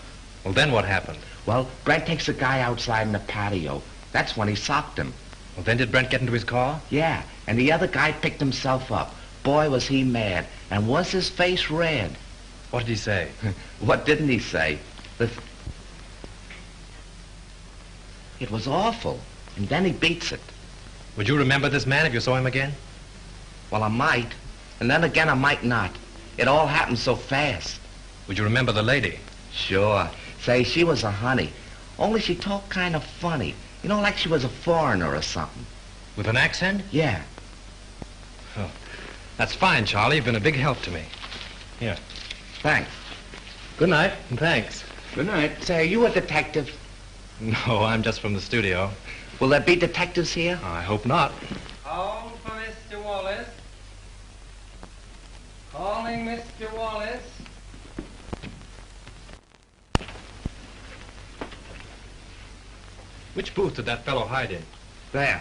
Well, then what happened? Well, Brent takes the guy outside in the patio. That's when he socked him. Well, then did Brent get into his car? Yeah, and the other guy picked himself up. Boy, was he mad. And was his face red. What did he say? What didn't he say? It was awful. And then he beats it. Would you remember this man if you saw him again? Well, I might. And then again, I might not. It all happened so fast. Would you remember the lady? Sure. Say, she was a honey. Only she talked kind of funny. You know, like she was a foreigner or something. With an accent? Yeah. Oh, that's fine, Charlie. You've been a big help to me. Here. Thanks. Good night, and thanks. Good night. Say, are you a detective? No, I'm just from the studio. Will there be detectives here? I hope not. Call for Mr. Wallace. Calling Mr. Wallace. Which booth did that fellow hide in? There.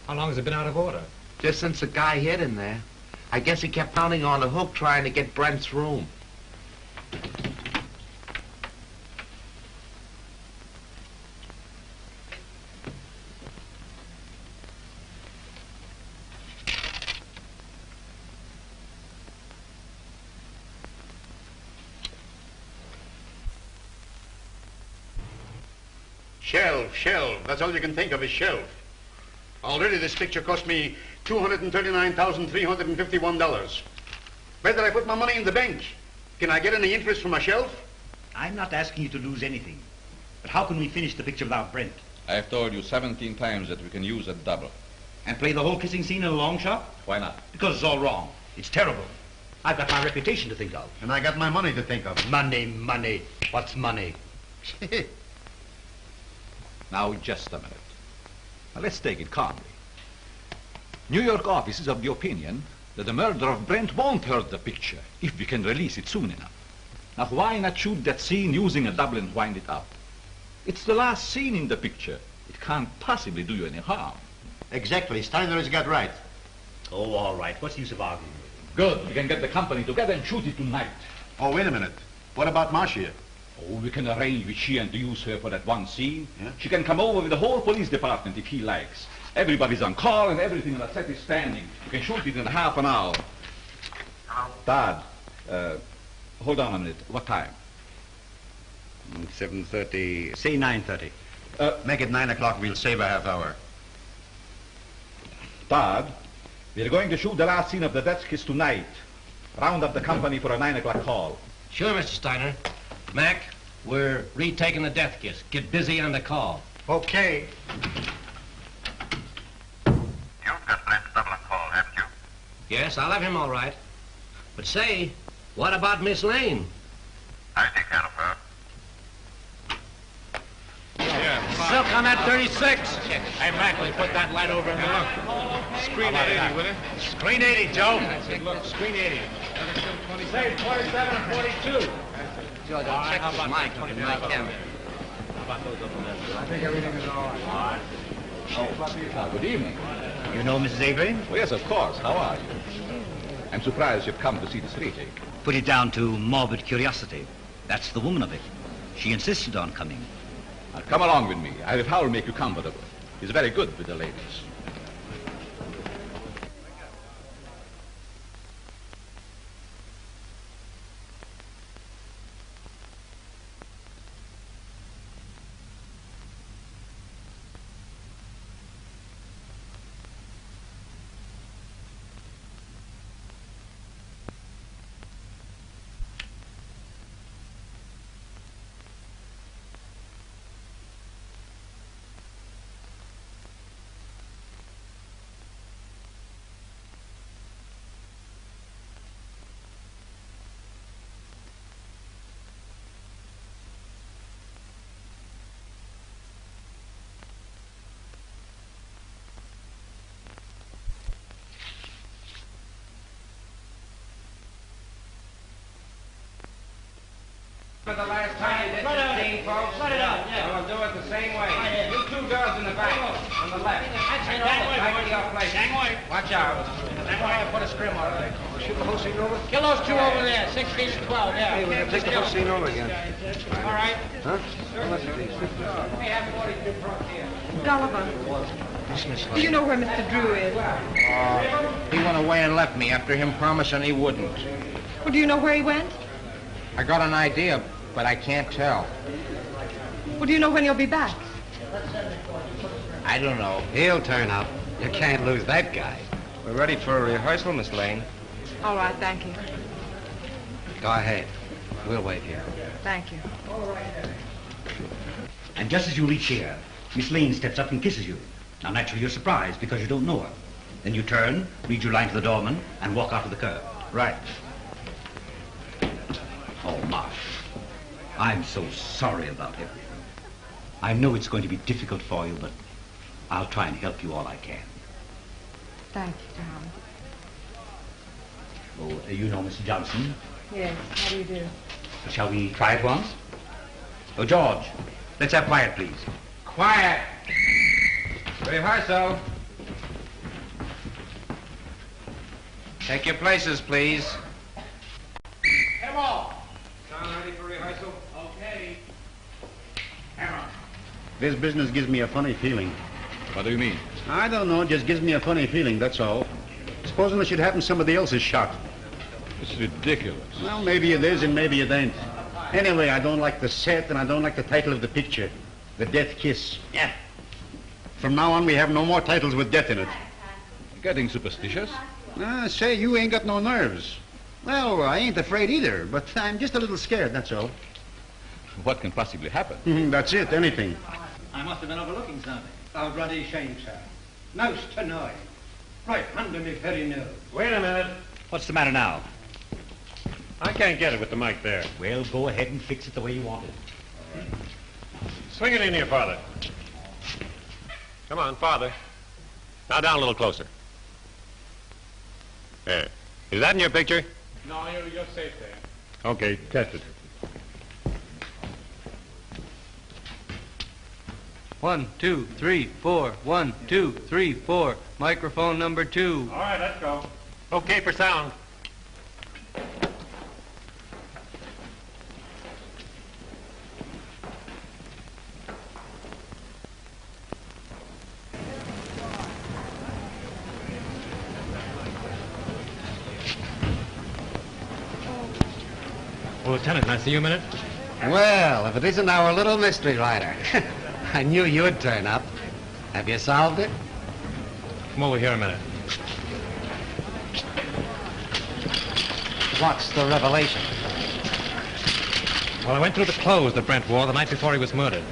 How long has it been out of order? Just since the guy hit him there. I guess he kept pounding on the hook trying to get Brent's room. Shelf. That's all you can think of is shelf. Already this picture cost me $239,351. Where did I put my money in the bank? Can I get any interest from a shelf? I'm not asking you to lose anything. But how can we finish the picture without Brent? I've told you 17 times that we can use a double. And play the whole kissing scene in a long shot? Why not? Because it's all wrong. It's terrible. I've got my reputation to think of. And I got my money to think of. Money, money. What's money? Now, just a minute. Now, let's take it calmly. New York office is of the opinion that the murder of Brent won't hurt the picture if we can release it soon enough. Now, why not shoot that scene using a double and wind it up? It's the last scene in the picture. It can't possibly do you any harm. Exactly. Steiner has got right. Oh, all right. What's the use of arguing? Good. We can get the company together and shoot it tonight. Oh, wait a minute. What about Marcia? Oh, we can arrange with she and to use her for that one scene. Yeah? She can come over with the whole police department if he likes. Everybody's on call and everything on the set is standing. You can shoot it in half an hour. Dad, hold on a minute. What time? 7:30. Say 9:30. Make it 9 o'clock. We'll save a half hour. Dad, we're going to shoot the last scene of the death kiss tonight. Round up the company for a 9 o'clock call. Sure, Mr. Steiner. Mac, we're retaking the death kiss. Get busy on the call. Okay. You've got Brent's double call, haven't you? Yes, I'll have him all right. But say, what about Miss Lane? I take care of her. Silk on that 36. Hey, Mac, will you put that light over in the look? Screen 80, will you? Screen 80, Joe. That's it, look, screen 80. Say 27 and 42. Joe, don't check this mic on my camera. How about those over there? I think everything is all right. All right. Oh, good evening. You know Mrs. Avery? Oh, yes, of course. How are you? I'm surprised you've come to see this retake. Put it down to morbid curiosity. That's the woman of it. She insisted on coming. Now, come along with me. I have Howell make you comfortable. He's very good with the ladies. For the last time you did this scene, folks. Let it up. Yeah. We'll do it the same way. You two girls in the back, on the left. Back to your place. Watch out. Put a scrim on it. Shoot the whole scene over? Kill those two over there, 16 and 12, yeah. Hey, we're going to take the whole scene over again. All right. Huh? Well, let's see. Hey, have 42 front here. Gulliver, do you know where Mr. Drew is? He went away and left me after him promising he wouldn't. Well, do you know where he went? I got an idea, but I can't tell. Well, do you know when he'll be back? I don't know. He'll turn up. You can't lose that guy. We're ready for a rehearsal, Miss Lane. All right, thank you. Go ahead. We'll wait here. Thank you. And just as you reach here, Miss Lane steps up and kisses you. Now, naturally, you're surprised because you don't know her. Then you turn, read your line to the doorman, and walk out of the curb. Right. Oh, Marsh, I'm so sorry about everything. I know it's going to be difficult for you, but I'll try and help you all I can. Thank you, Tom. Oh, you know Mr. Johnson? Yes, how do you do? Shall we try it once? Oh, George, let's have quiet, please. Quiet. Rehearsal. Take your places, please. Hit 'em all. Sound ready for rehearsal? Okay. Hammer. This business gives me a funny feeling. What do you mean? I don't know, it just gives me a funny feeling, that's all. Supposing it should happen somebody else is shot. It's ridiculous. Well, maybe it is and maybe it ain't. Anyway, I don't like the set and I don't like the title of the picture. The Death Kiss. Yeah. From now on, we have no more titles with death in it. Getting superstitious? Say, you ain't got no nerves. Well, I ain't afraid either, but I'm just a little scared, that's all. What can possibly happen? That's it, anything. I must have been overlooking something. Oh, bloody shame, sir. Most annoying. Right under me very nose. Wait a minute. What's the matter now? I can't get it with the mic there. Well, go ahead and fix it the way you want it. Swing it in here, Father. Come on, Father. Now down a little closer. There. Is that in your picture? No, you're safe there. Okay, test it. 1, 2, 3, 4. 1, 2, 3, 4. Microphone number 2. All right, let's go. Okay for sound. Well, Lieutenant, can I see you a minute? Well, if it isn't our little mystery writer. I knew you'd turn up. Have you solved it? Come over here a minute. What's the revelation? Well, I went through the clothes that Brent wore the night before he was murdered.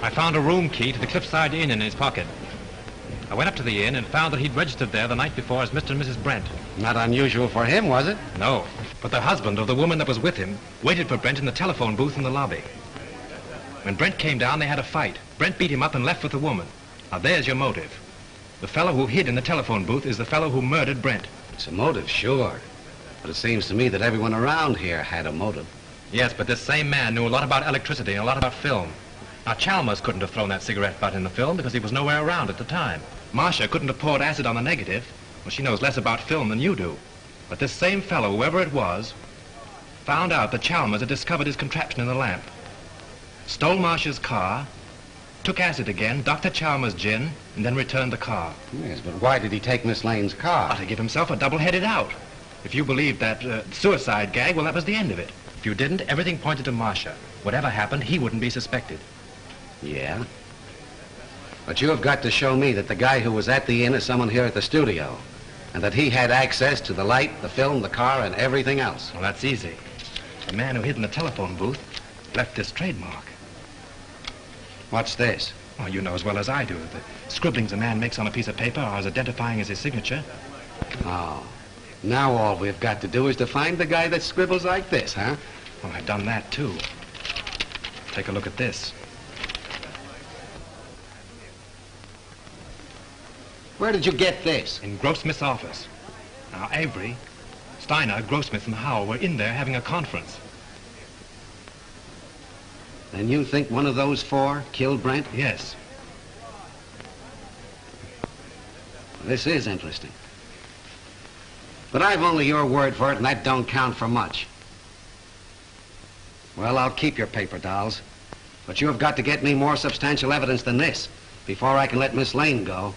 I found a room key to the Cliffside Inn in his pocket. I went up to the inn and found that he'd registered there the night before as Mr. and Mrs. Brent. Not unusual for him, was it? No, but the husband of the woman that was with him waited for Brent in the telephone booth in the lobby. When Brent came down, they had a fight. Brent beat him up and left with the woman. Now, there's your motive. The fellow who hid in the telephone booth is the fellow who murdered Brent. It's a motive, sure. But it seems to me that everyone around here had a motive. Yes, but this same man knew a lot about electricity and a lot about film. Now, Chalmers couldn't have thrown that cigarette butt in the film because he was nowhere around at the time. Marcia couldn't have poured acid on the negative. Well, she knows less about film than you do. But this same fellow, whoever it was, found out that Chalmers had discovered his contraption in the lamp. Stole Marcia's car, took acid again, Dr. Chalmers' gin, and then returned the car. Yes, but why did he take Miss Lane's car? To give himself a double-headed out. If you believed that suicide gag, well, that was the end of it. If you didn't, everything pointed to Marcia. Whatever happened, he wouldn't be suspected. Yeah? But you have got to show me that the guy who was at the inn is someone here at the studio, and that he had access to the light, the film, the car, and everything else. Well, that's easy. The man who hid in the telephone booth left this trademark. What's this? Oh, you know as well as I do. The scribblings a man makes on a piece of paper are as identifying as his signature. Oh. Now all we've got to do is to find the guy that scribbles like this, huh? Well, I've done that, too. Take a look at this. Where did you get this? In Grossmith's office. Now, Avery, Steiner, Grossmith, and Howell were in there having a conference. Then you think one of those four killed Brent? Yes. This is interesting. But I've only your word for it, and that don't count for much. Well, I'll keep your paper dolls. But you have got to get me more substantial evidence than this before I can let Miss Lane go.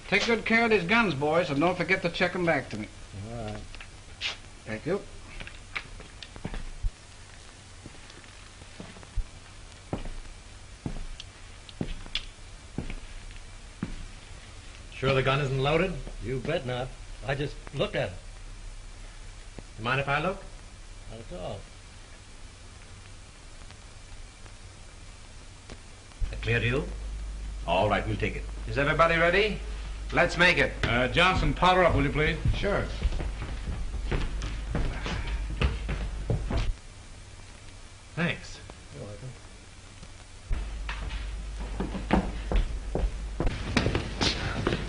Take good care of these guns, boys, and don't forget to check them back to me. All right. Thank you. Sure the gun isn't loaded? You bet not. I just looked at it. You mind if I look? Not at all. That clear to you? All right, we'll take it. Is everybody ready? Let's make it. Johnson, powder up, will you please? Sure. Thanks. You're welcome.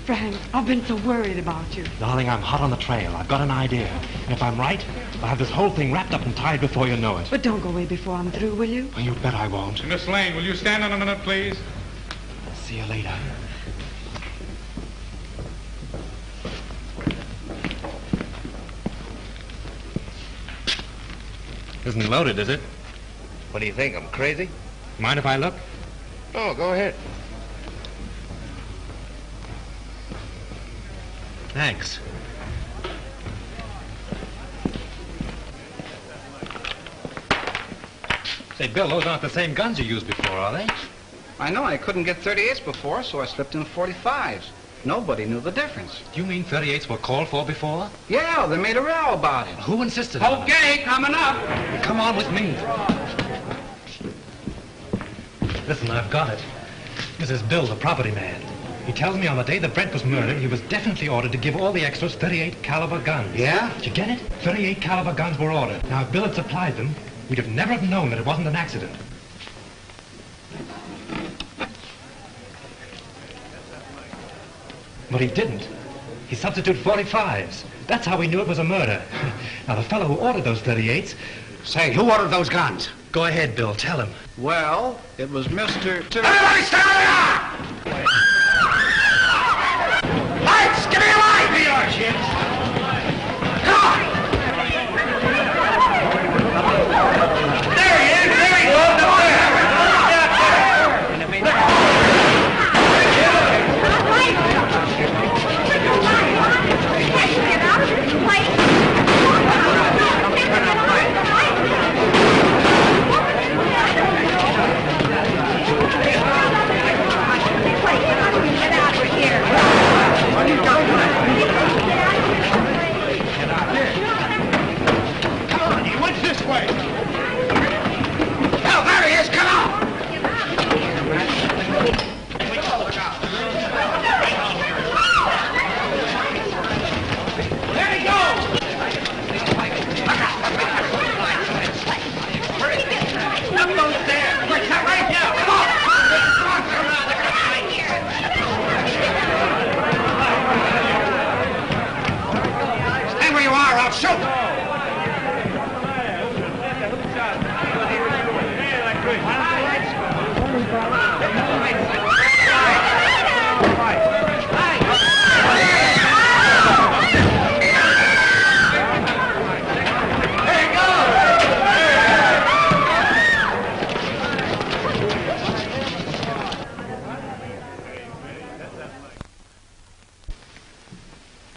Frank, I've been so worried about you. Darling, I'm hot on the trail. I've got an idea. And if I'm right, I'll have this whole thing wrapped up and tied before you know it. But don't go away before I'm through, will you? Well, you bet I won't. Miss Lane, will you stand on a minute, please? See you later. Isn't loaded, is it? What do you think? I'm crazy? Mind if I look? Oh, go ahead. Thanks. Say, Bill, those aren't the same guns you used before, are they? I know. I couldn't get 38s before, so I slipped in 45s. Nobody knew the difference. Do you mean 38s were called for before? Yeah, they made a row about it. Who insisted on it? Okay, coming up. Come on with me. Listen, I've got it. This is Bill, the property man. He tells me on the day that Brent was murdered, he was definitely ordered to give all the extras 38 caliber guns. Yeah? Did you get it? 38 caliber guns were ordered. Now, if Bill had supplied them, we'd have never have known that it wasn't an accident. But he didn't. He substituted 45s. That's how we knew it was a murder. Now, the fellow who ordered those 38s... Say, who ordered those guns? Go ahead, Bill. Tell him. Well, it was Mr. Everybody stand there! Lights! Give me a light! Here you are, kids. Come on! There he is! There he goes! Up there! Get out of this place!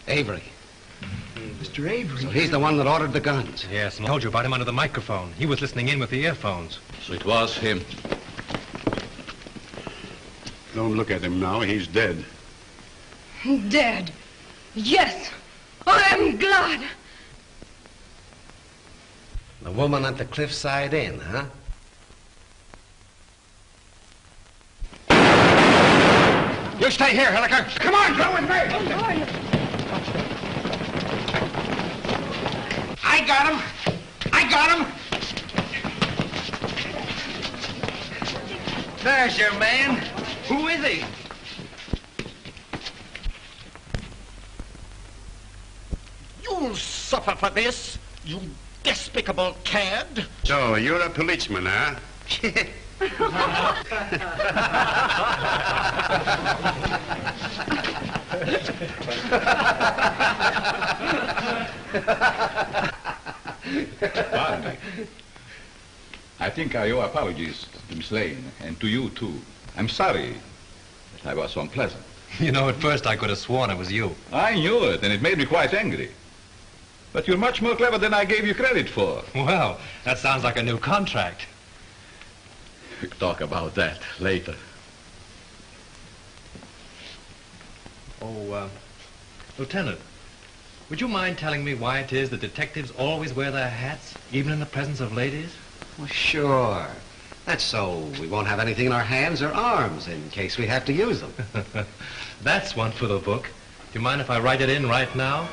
Avery. Mr. Avery? So he's the one that ordered the guns. Yes, and I told you about him under the microphone. He was listening in with the earphones. So it was him. Don't look at him now. He's dead. Dead. Yes. I'm glad. The woman at the Cliffside Inn, huh? You stay here, Hilliker. Come on, go with me. I got him. I got him. There's your man. Who is he? You'll suffer for this, you despicable cad. So, you're a policeman, huh? Barnett, I think I owe apologies to Miss Lane, and to you, too. I'm sorry that I was so unpleasant. You know, at first I could have sworn it was you. I knew it, and it made me quite angry. But you're much more clever than I gave you credit for. Well, that sounds like a new contract. We'll talk about that later. Oh, Lieutenant, would you mind telling me why it is that detectives always wear their hats, even in the presence of ladies? Well, sure. That's so we won't have anything in our hands or arms in case we have to use them. That's one for the book. Do you mind if I write it in right now?